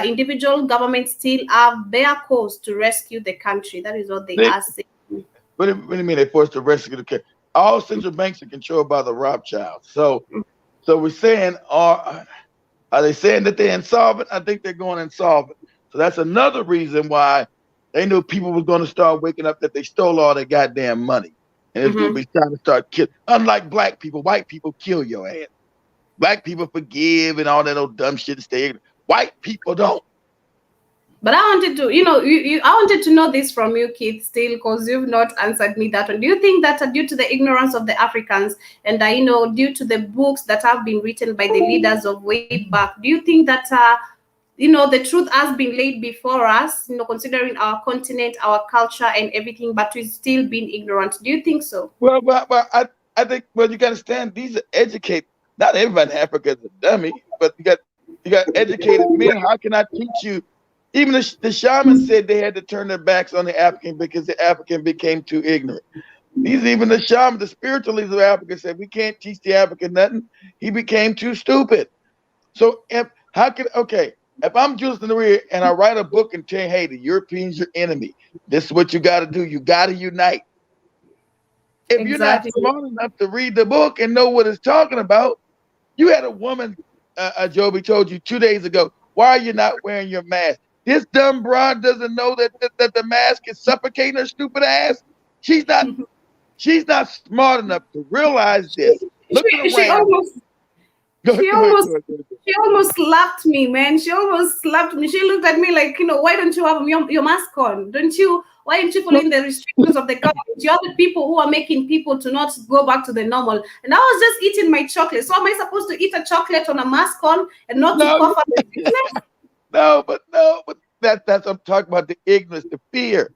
Individual governments still bear cost to rescue the country. That is what they are saying. What do you mean they forced to rescue the country? All central banks are controlled by the Rothschilds. So we're saying, are they saying that they're insolvent? I think they're going insolvent. So that's another reason why they knew people was going to start waking up that they stole all their goddamn money. And it's going to be trying to start killing. Unlike black people, white people kill your ass. Black people forgive and all that old dumb shit. White people don't. But I wanted to, I wanted to know this from you, Keith, still, because you've not answered me that one. Do you think that due to the ignorance of the Africans and, due to the books that have been written by the leaders of way back, do you think that, the truth has been laid before us, considering our continent, our culture and everything, but we've still been ignorant? Do you think so? Well, I think, you got to understand, these are educated, not everybody in Africa is a dummy, but you got educated men. How can I teach you? Even the shaman said they had to turn their backs on the African because the African became too ignorant. Even the shaman, the spiritualists of Africa said, we can't teach the African nothing. He became too stupid. So if I'm Julius Nyerere and I write a book and tell you, hey, the Europeans your enemy, this is what you got to do. You got to unite. If you're not smart enough to read the book and know what it's talking about, you had a woman, Joby told you 2 days ago, why are you not wearing your mask? This dumb broad doesn't know that the mask is suffocating her stupid ass. She's not smart enough to realize this. She almost slapped me, man. She almost slapped me. She looked at me like, why don't you have your mask on? Why aren't you following the restrictions of the government? You're the people who are making people to not go back to the normal. And I was just eating my chocolate. So am I supposed to eat a chocolate on a mask on and not to cough up the business? No, but that's I'm talking about, the ignorance, the fear.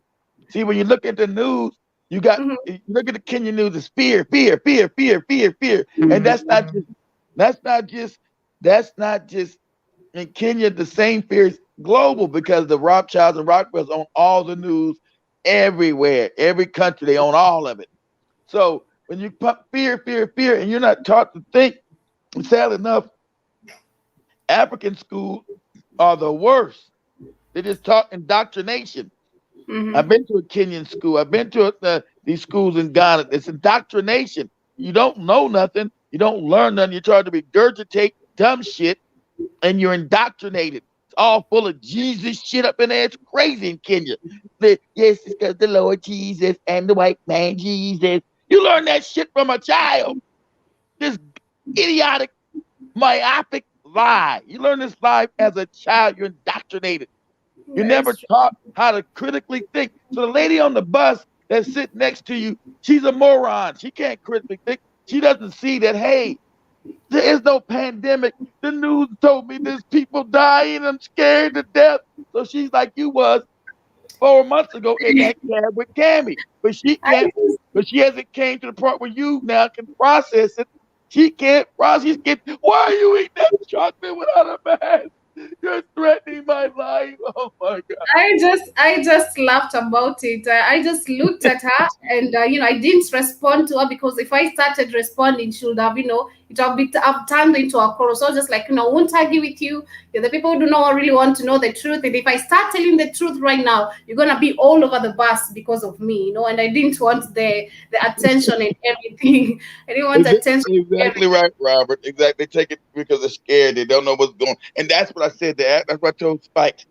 See, when you look at the news, you look at the Kenyan news, it's fear. And that's not just in Kenya. The same fear is global because the Rothschilds and Rockefellers own all the news everywhere, every country, they own all of it. So when you put fear, and you're not taught to think, sad enough, African schools are the worst. They just taught indoctrination. I've been to a Kenyan school. I've been to these schools in Ghana. It's indoctrination. You don't know nothing. You don't learn nothing. You're trying to regurgitate dumb shit, and you're indoctrinated. It's all full of Jesus shit up in there. It's crazy in Kenya. Yes, it's because the Lord Jesus and the white man Jesus. You learn that shit from a child. This idiotic, myopic lie. You learn this lie as a child. You're indoctrinated. You're never taught how to critically think. So the lady on the bus that's sitting next to you, she's a moron. She can't critically think. She doesn't see that, hey, there is no pandemic. The news told me there's people dying. I'm scared to death. So she's like you was 4 months ago in that cab with Cammy. But she can't, but she hasn't came to the point where you now can process it. She can't process it. Why are you eating that chocolate without a mask? You're threatening my life. Oh my God. I just laughed about it. I just looked at her, and I didn't respond to her, because if I started responding, she would have, it would have turned into a chorus. So I was just like, I won't argue with you. You're the people who do not really want to know the truth. And if I start telling the truth right now, you're gonna be all over the bus because of me, And I didn't want the attention and everything. I didn't want attention. Exactly right, Robert. Exactly. They take it because they're scared. They don't know what's going on. And that's what I said. That's what I told Spike.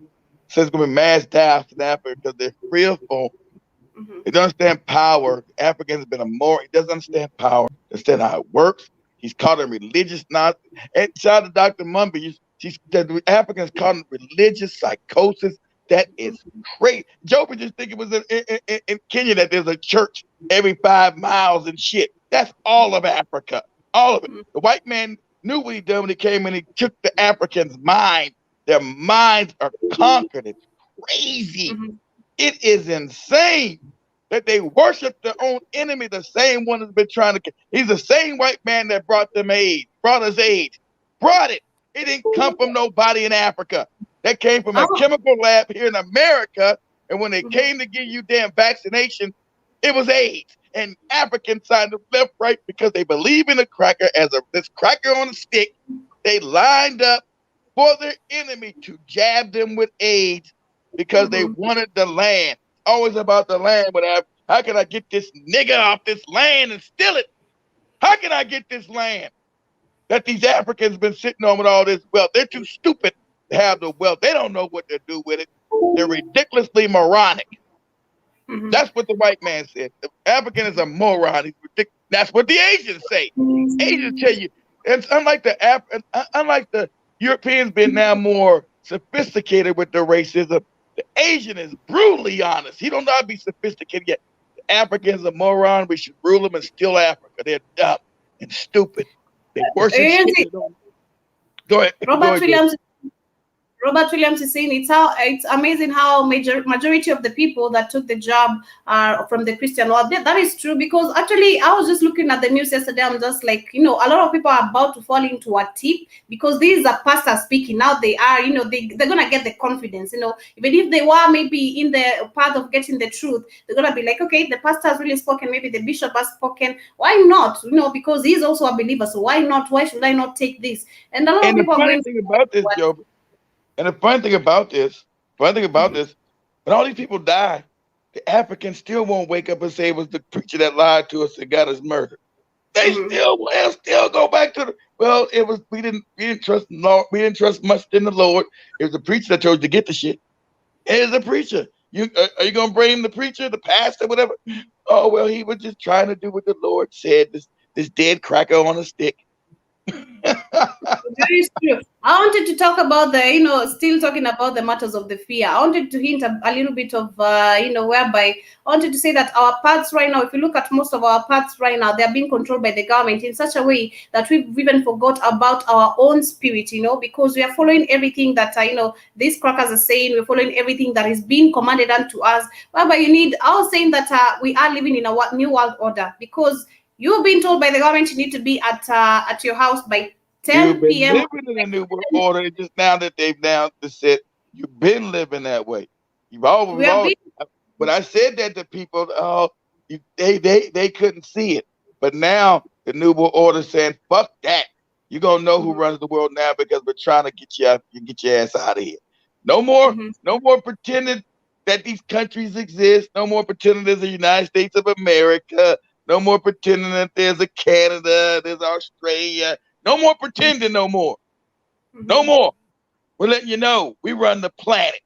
So it's going to be mass death in Africa because they're fearful. Mm-hmm. They don't understand power. Africans have been a more. He doesn't understand power. Understand how it works. He's caught in religious nonsense. And shout out to Dr. Mumby. The Africans caught in religious psychosis. That is crazy. Joe just think it was in Kenya that there's a church every 5 miles and shit. That's all of Africa. All of it. The white man knew what he done when he came and he took the Africans' mind. Their minds are conquered. It's crazy. Mm-hmm. It is insane that they worship their own enemy, the same one that's been trying to. He's the same white man that brought them AIDS, brought us AIDS, brought it. It didn't come from nobody in Africa. That came from a chemical lab here in America. And when they came to give you damn vaccination, it was AIDS. And Africans signed up left, right, because they believe in the cracker as this cracker on a stick. They lined up for their enemy to jab them with AIDS because they wanted the land. Always about the land. How can I get this nigga off this land and steal it? How can I get this land that these Africans been sitting on with all this wealth? They're too stupid to have the wealth. They don't know what to do with it. They're ridiculously moronic. Mm-hmm. That's what the white man said. The African is a moron. He's ridiculous. That's what the Asians say. Asians tell you. It's unlike the Europeans being now more sophisticated with their racism. The Asian is brutally honest. He don't know how to be sophisticated yet. The African's a moron. We should rule them and steal Africa. They're dumb and stupid. They worship shit. Go ahead. Robert Williams is saying it's amazing how majority of the people that took the job are from the Christian world. That is true, because actually I was just looking at the news yesterday. I'm just like, a lot of people are about to fall into a tip, because this is a pastor speaking. Now they are, they're gonna get the confidence. Even if they were maybe in the path of getting the truth, they're gonna be like, okay, the pastor has really spoken. Maybe the bishop has spoken. Why not? Because he's also a believer. So why not? Why should I not take this? And a lot of people are going. And the funny thing about this, when all these people die, the Africans still won't wake up and say it was the preacher that lied to us and got us murdered. They still go back to it was we didn't trust Lord, we didn't trust much in the Lord. It was the preacher that told you to get the shit. It is a preacher. Are you gonna blame the preacher, the pastor, whatever? Oh well, he was just trying to do what the Lord said. This dead cracker on a stick. That is true. I wanted to talk about still talking about the matters of the fear. I wanted to hint a little bit of, whereby I wanted to say that our paths right now, if you look at most of our paths right now, they're being controlled by the government in such a way that we've even forgot about our own spirit, because we are following everything that, these crackers are saying. We're following everything that is being commanded unto us. Whereby I was saying that we are living in a new world order, because you've been told by the government you need to be at your house by 10 p.m. You've been living in a new world order. It's just now that they've now said you've been living that way. But I said that to people. They couldn't see it. But now the new world order saying, "Fuck that! You're gonna know who runs the world now, because we're trying to get your ass out of here. No more pretending that these countries exist. No more pretending there's a United States of America. No more pretending that there's a Canada, there's Australia. No more pretending no more. No more. We're letting you know we run the planet.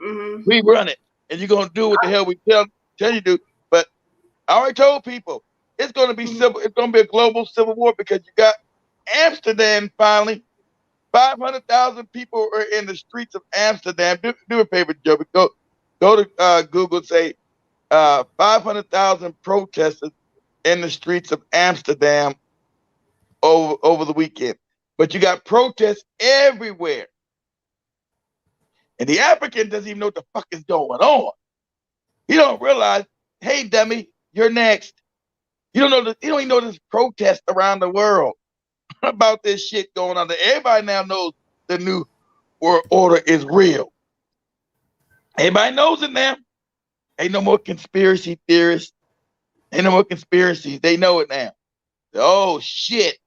We run it. And you're going to do what the hell we tell you to do. But I already told people it's going to be civil. It's going to be a global civil war because you got Amsterdam finally. 500,000 people are in the streets of Amsterdam. Do a favor, Joe. Go to Google. Say 500,000 protesters in the streets of Amsterdam over the weekend. But you got protests everywhere, and the African doesn't even know what the fuck is going on. He don't realize, hey, dummy, you're next. You don't know that. You don't even know there's protests around the world about this shit going on. Everybody now knows the new world order is real. Everybody knows it now. Ain't no more conspiracy theorists. Ain't no more conspiracies. They know it now. Oh shit!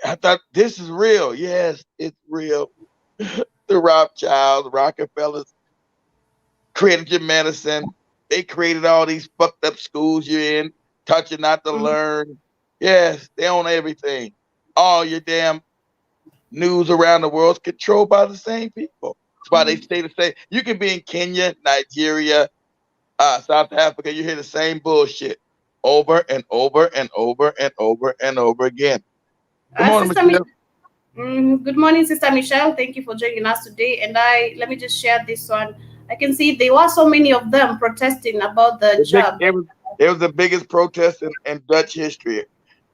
I thought this is real. Yes, it's real. The Rothschilds, Rockefellers created your medicine. They created all these fucked up schools you're in, taught you not to learn. Yes, they own everything. All your damn news around the world is controlled by the same people. That's why they stay the same. You can be in Kenya, Nigeria, South Africa. You hear the same bullshit over and over and over and over and over again. Good morning, Michelle. Good morning, Sister Michelle. Thank you for joining us today. And let me just share this one. I can see there were so many of them protesting about the job. It was the biggest protest in Dutch history.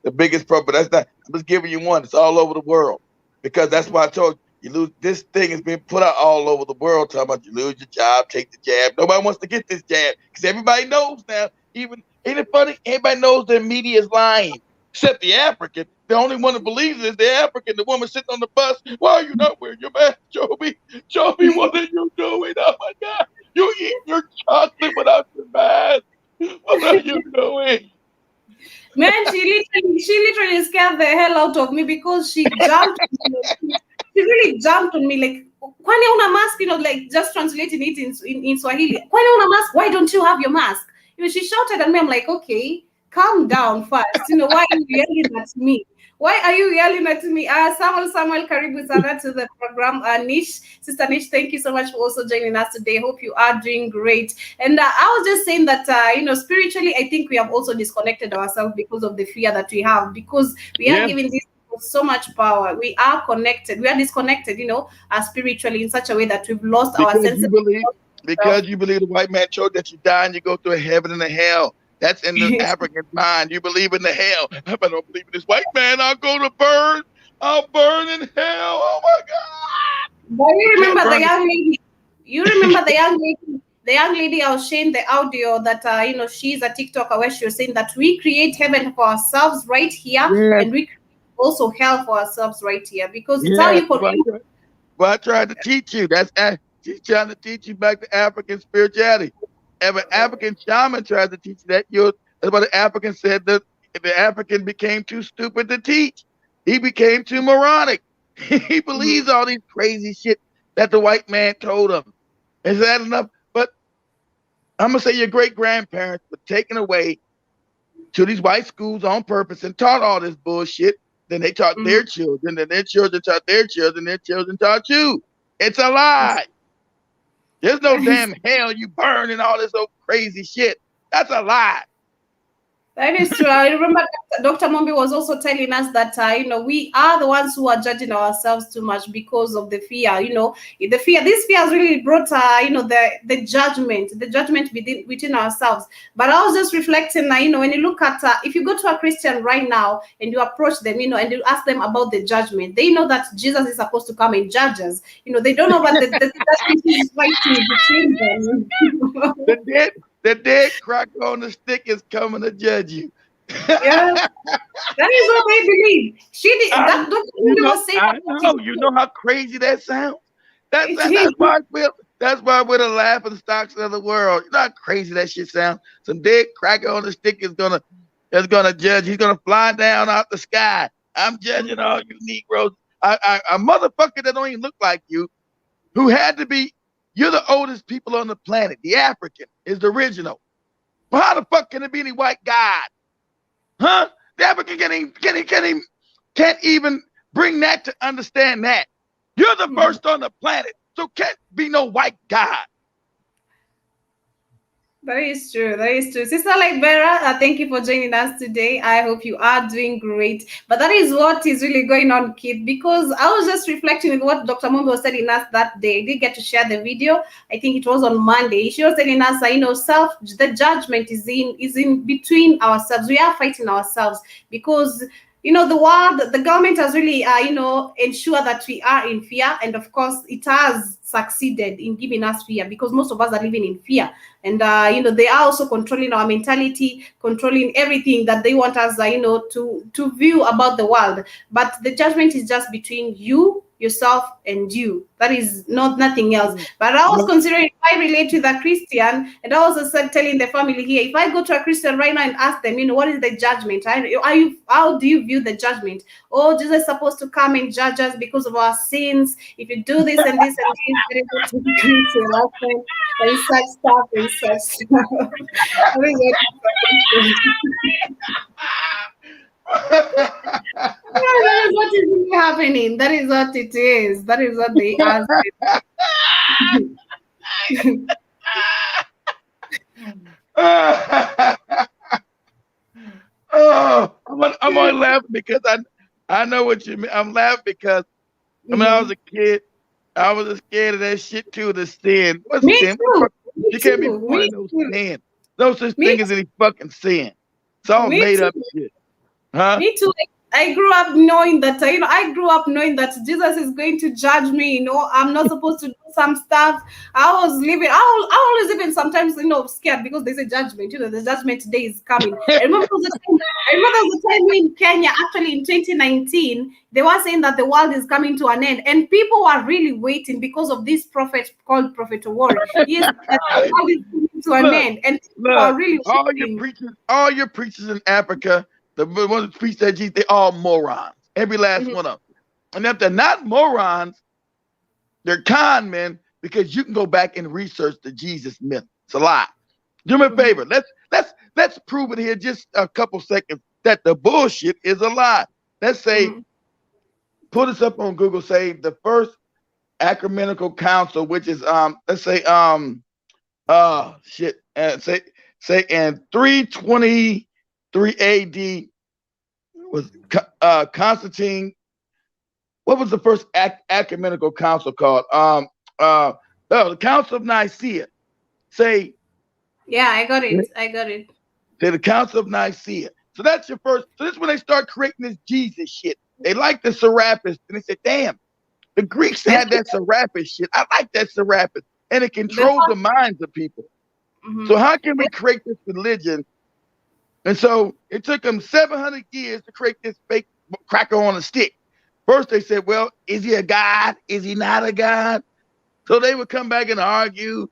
The biggest protest, but that's not. I'm just giving you one. It's all over the world because that's why I told you lose. This thing is being put out all over the world. Talking about you lose your job, take the jab. Nobody wants to get this jab because everybody knows now. Ain't it funny? Everybody knows the media is lying, except the African. The only one that believes it is the African. The woman sitting on the bus. Why are you not wearing your mask? Show me, what are you doing? Oh my God, you eat your chocolate without your mask. What are you doing? Man, she literally scared the hell out of me because she jumped. She really jumped on me like, "Kwani una mask?" Like just translating it in Swahili. "Kwani una mask? Why don't you have your mask?" She shouted at me. I'm like, okay, calm down first. Why are you yelling at me? Why are you yelling at me? Samuel, karibu sana to the program. Nish, Sister Nish, thank you so much for also joining us today. Hope you are doing great. And I was just saying that, spiritually, I think we have also disconnected ourselves because of the fear that we have, because we are giving this so much power. We are connected. We are disconnected, spiritually in such a way that we've lost our sense of because you believe the white man told that you die and you go through a heaven and a hell. That's in the African mind. You believe in the hell. If I don't believe in this white man, I'll go to burn. I'll burn in hell. Oh my God. But you remember the young lady. You remember the young lady. The young lady, I was sharing the audio that she's a TikToker where she was saying that we create heaven for ourselves right here, and we also hell for ourselves right here, because it's how you control. Well, I tried to teach you. She's trying to teach you back to African spirituality. If an African shaman tries to teach you that's what the African said, that the African became too stupid to teach. He became too moronic. He believes all these crazy shit that the white man told him. Is that enough? But I'm going to say your great-grandparents were taken away to these white schools on purpose and taught all this bullshit. Then they taught their children, then their children taught their children taught you. It's a lie. There's no damn hell you burn and all this old crazy shit. That's a lie. That is true. I remember Dr. Mombi was also telling us that, we are the ones who are judging ourselves too much because of the fear. The fear. This fear has really brought, the judgment within ourselves. But I was just reflecting, when you look at, if you go to a Christian right now and you approach them, and you ask them about the judgment, they know that Jesus is supposed to come and judge us. They don't know what the judgment is fighting between them. The dead cracker on the stick is coming to judge you. Yeah, that is what they believe. She did. I know. You know how crazy that sounds. That's why we're the laughing stocks of the world. You know how crazy that shit sounds. Some dead cracker on the stick is gonna judge. He's gonna fly down out the sky. I'm judging all you Negroes. A motherfucker that don't even look like you, who had to be You're the oldest people on the planet. The African is the original. Well, how the fuck can it be any white God? Huh? The African can't even bring that to understand that. You're the first on the planet, so can't be no white God. That is true. That is true. Sister Libera, thank you for joining us today. I hope you are doing great. But that is what is really going on, kid, because I was just reflecting with what Dr. Mombi was telling us that day. I did get to share the video. I think it was on Monday. She was telling us that, the judgment is in between ourselves. We are fighting ourselves because the government has really, ensured that we are in fear. And of course, it has succeeded in giving us fear because most of us are living in fear. And, they are also controlling our mentality, controlling everything that they want us, to view about the world. But the judgment is just between you, yourself, and you. That is nothing else. But I was considering if I relate with a Christian, and I was also telling the family here, if I go to a Christian right now and ask them, what is the judgment? How do you view the judgment? Oh, Jesus is supposed to come and judge us because of our sins. If you do this and this and this, and such stuff and such stuff. That is what is really happening. That is what it is. That is what they are. I'm only laughing because I know what you mean. I'm laughing because when I was a kid, I was scared of that shit too. The sin. What's sin? You can't be born in no sin. No such thing as any fucking sin. It's all made up shit. Huh? Me too. I grew up knowing that, Jesus is going to judge me. I'm not supposed to do some stuff. I always even sometimes, scared because there's a judgment. The judgment day is coming. I remember the time in Kenya, actually in 2019, they were saying that the world is coming to an end. And people were really waiting because of this prophet called Prophet War. Yes, that the world is coming to an end. And people are really waiting. All your preachers in Africa, the ones who preach that Jesus, they all morons. Every last one of them. And if they're not morons, they're con men because you can go back and research the Jesus myth. It's a lie. Do me a favor. Let's prove it here just a couple seconds that the bullshit is a lie. Let's say, put this up on Google. Say the first ecumenical council, which is let's say say in 323 AD was Constantine. What was the first ecumenical council called? The Council of Nicaea. Say. Yeah, I got it. Say the Council of Nicaea. So that's your first. So this is when they start creating this Jesus shit. They like the Serapis, and they said, "Damn, the Greeks had that Serapis shit. I like that Serapis, and it controls the minds of people." So how can we create this religion? And so it took them 700 years to create this fake cracker on a stick. First they said, well, is he a god? Is he not a god? So they would come back and argue.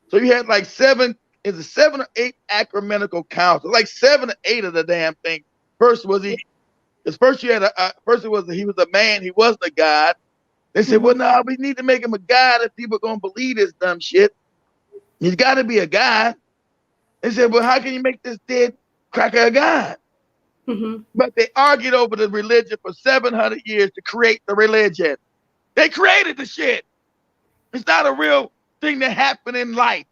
So you had like 7 or 8 ecumenical councils, like 7 or 8 of the damn thing. First was he was a man, he wasn't a god. They said, well, no, we need to make him a god if people are gonna believe this dumb shit. He's gotta be a god. They said, well, how can you make this dead cracker a god? But they argued over the religion for 700 years to create the religion. They created the shit. It's not a real thing that happened in life.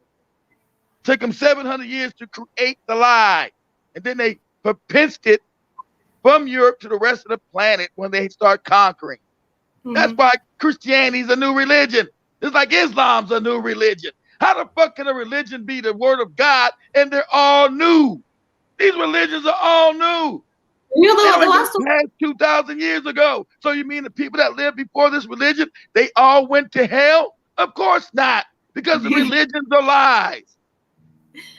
It took them 700 years to create the lie. And then they propensed it from Europe to the rest of the planet when they start conquering. That's why Christianity is a new religion. It's like Islam's a new religion. How the fuck can a religion be the word of God and they're all new? These religions are all new. Past 2,000 years ago. So you mean the people that lived before this religion, they all went to hell? Of course not, because the religions are lies.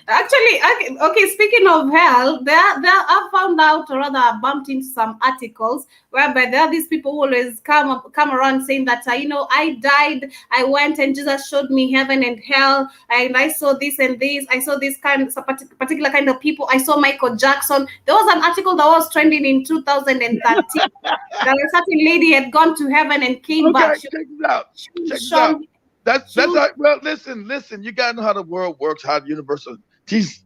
Actually, okay, speaking of hell, I found out, or rather I bumped into some articles whereby there are these people who always come around saying that, I died, I went and Jesus showed me heaven and hell, and I saw this and this, I saw this particular kind of people, I saw Michael Jackson. There was an article that was trending in 2013 that a certain lady had gone to heaven and came back. Check this out. That's True. how, well, listen, you gotta know how the world works, how the universe is.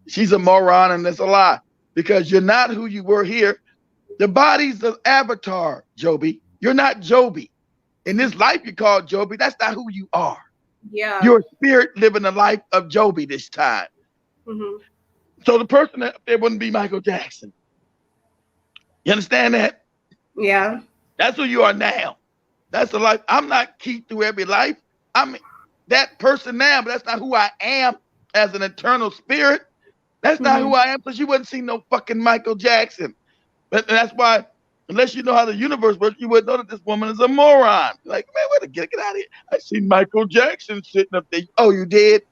She's a moron and that's a lie. Because you're not who you were here. The body's the avatar, Joby. You're not Joby. In this life you call Joby, that's not who you are. Yeah. You're a spirit living the life of Joby this time. Mm-hmm. So the person that there wouldn't be Michael Jackson. You understand that? Yeah. That's who you are now. That's the life. I'm not Keith through every life. I'm that person now, but that's not who I am as an eternal spirit. That's not who I am, because you wouldn't see no fucking Michael Jackson. But that's why, unless you know how the universe works, you would know that this woman is a moron. Like, man, wait a get out of here. I see Michael Jackson sitting up there. Oh, you did?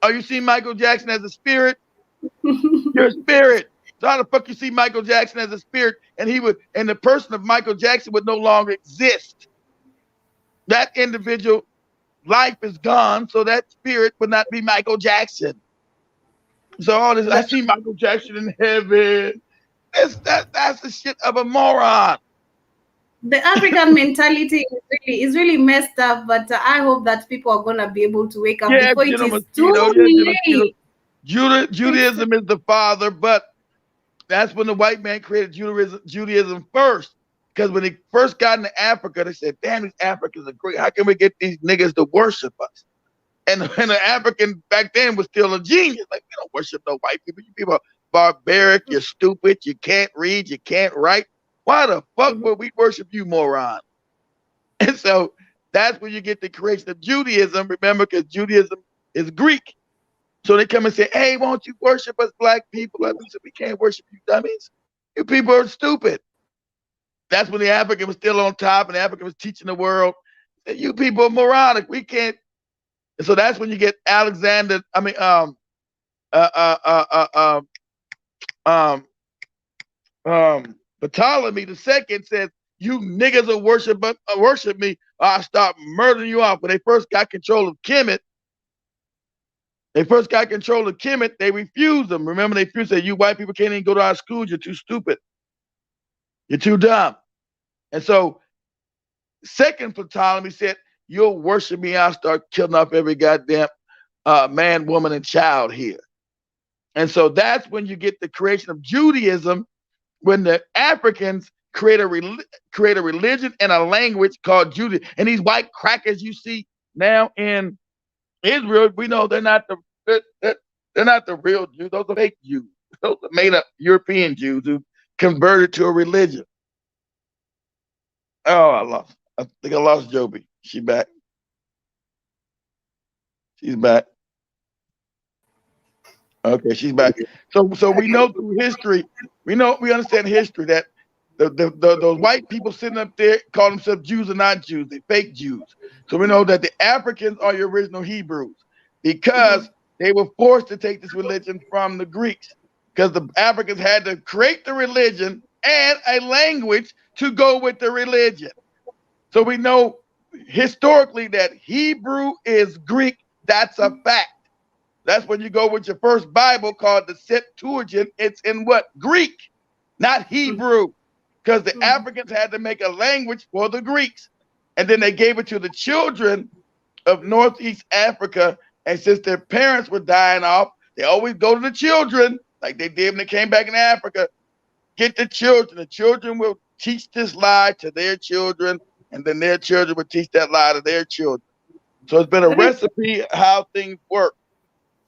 Oh, you see Michael Jackson as a spirit? You're a spirit. So how the fuck you see Michael Jackson as a spirit, and the person of Michael Jackson would no longer exist? That individual life is gone, so that spirit would not be Michael Jackson. So all this, I see Michael Jackson in heaven. That's the shit of a moron. The African mentality is really messed up, but I hope that people are gonna be able to wake up before it is too late. Judaism is the father, but that's when the white man created Judaism first. Because when they first got into Africa, they said, damn, these Africans are great. How can we get these niggas to worship us? And the African back then was still a genius. Like, we don't worship no white people. You people are barbaric, you're stupid, you can't read, you can't write. Why the fuck would we worship you, moron? And so that's when you get the creation of Judaism, remember, because Judaism is Greek. So they come and say, hey, won't you worship us black people? Like, we said, we can't worship you dummies. You people are stupid. That's when the African was still on top and the African was teaching the world. You people are moronic. We can't. And so that's when you get Alexander, Ptolemy the second says, you niggas will worship me, or I'll start murdering you off. When they first got control of Kemet, they refused them. Remember, they refused, said, you white people can't even go to our schools, you're too stupid. You're too dumb. And so second Ptolemy said, you'll worship me, I'll start killing off every goddamn man, woman, and child here. And so that's when you get the creation of Judaism, when the Africans create a religion and a language called Judaism. And these white crackers you see now in Israel, we know they're not the real Jews. Those are fake Jews. Those are made up European Jews who converted to a religion. Oh, I think I lost Joby. She back. She's back. Okay, she's back. So we know through history, we understand history that those white people sitting up there call themselves Jews or not Jews. They fake Jews. So we know that the Africans are the original Hebrews because they were forced to take this religion from the Greeks, because the Africans had to create the religion and a language to go with the religion. So we know historically that Hebrew is Greek. That's a fact. That's when you go with your first Bible called the Septuagint. It's in what? Greek, not Hebrew, because the Africans had to make a language for the Greeks. And then they gave it to the children of Northeast Africa. And since their parents were dying off, they always go to the children, like they did when they came back in Africa. Get the children. The children will teach this lie to their children, and then their children will teach that lie to their children. So it's been a recipe how things work.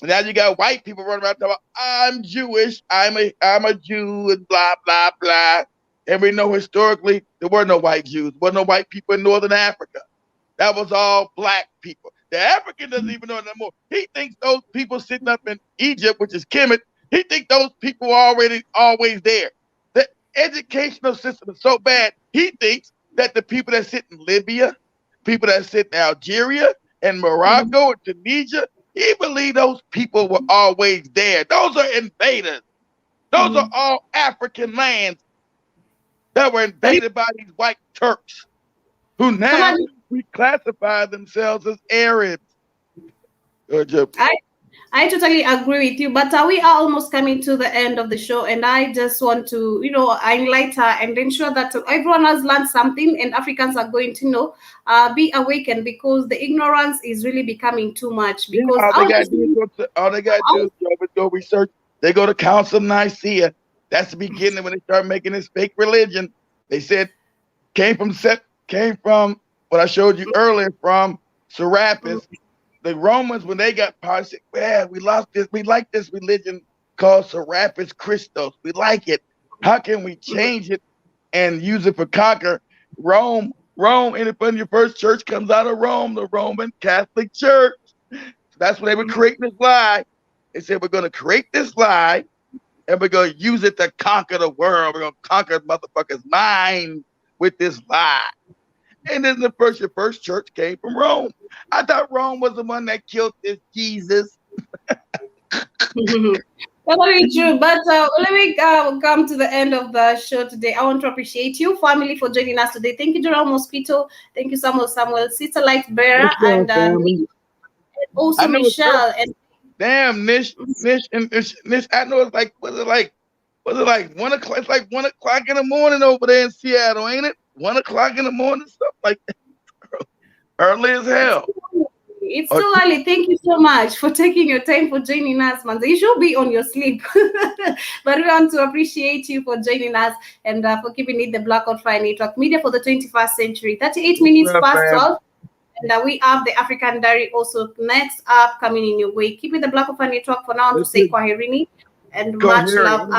Now you got white people running around talking about, I'm Jewish, I'm a Jew, and blah, blah, blah. And we know historically there were no white Jews. There were no white people in Northern Africa. That was all black people. The African doesn't even know it anymore. He thinks those people sitting up in Egypt, which is Kemet, he thinks those people are always there. The educational system is so bad, he thinks that the people that sit in Libya, people that sit in Algeria and Morocco and Tunisia, he believed those people were always there. Those are invaders. Those are all African lands that were invaded by these white Turks, who now we classify themselves as Arabs. I I totally agree with you, but we are almost coming to the end of the show, and I just want to, enlighten and ensure that everyone has learned something, and Africans are going to, be awakened, because the ignorance is really becoming too much. Yeah, Because all they gotta do is go research. They go to Council of Nicaea. That's the beginning when they start making this fake religion. They said came from what I showed you earlier from Serapis. The Romans, when they got power, said, "Well, we lost this. We like this religion called Serapis Christos. We like it. How can we change it and use it for conquer Rome? And your first church comes out of Rome, the Roman Catholic Church. So that's when they were creating this lie. They said, we're going to create this lie, and we're going to use it to conquer the world. We're going to conquer motherfuckers' mind with this lie." And then your first church came from Rome. I thought Rome was the one that killed this Jesus. Very true. But let me come to the end of the show today. I want to appreciate you, family, for joining us today. Thank you, Gerald Mosquito. Thank you, Samuel, Sister Light Bearer, and also Michelle. And damn, Nish. I know it's like, was it like 1 o'clock? It's like 1 o'clock in the morning over there in Seattle, ain't it? 1 o'clock in the morning, stuff like that. Early as hell. It's too early. Thank you so much for taking your time for joining us, man. You should be on your sleep. But we want to appreciate you for joining us and for keeping it the Blackout Friday Network Media for the 21st century. 38 minutes past 12. And we have the African Diary also next up coming in your way. Keep it the Blackout Friday Network for now to say kwaherini and much love.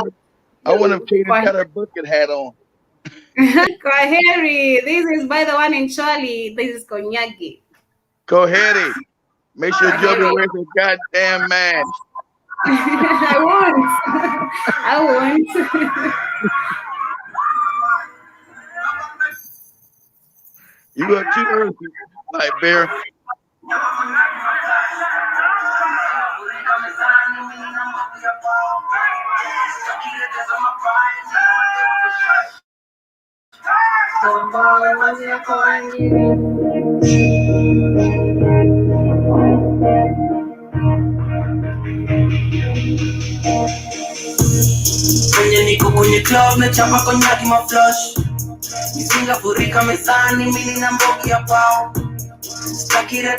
I want to Katie's got her bucket hat on. Kwaheri. This is by the one in Charlie. This is Konyagi. Koheri. Make sure Joby wears a goddamn mask. I won't. You got too early, like Bear. Kwenye niko kwenye club na chapa konyaki maflush. Mizinga furika mezani, mimi na mbogi ya pao. Stakira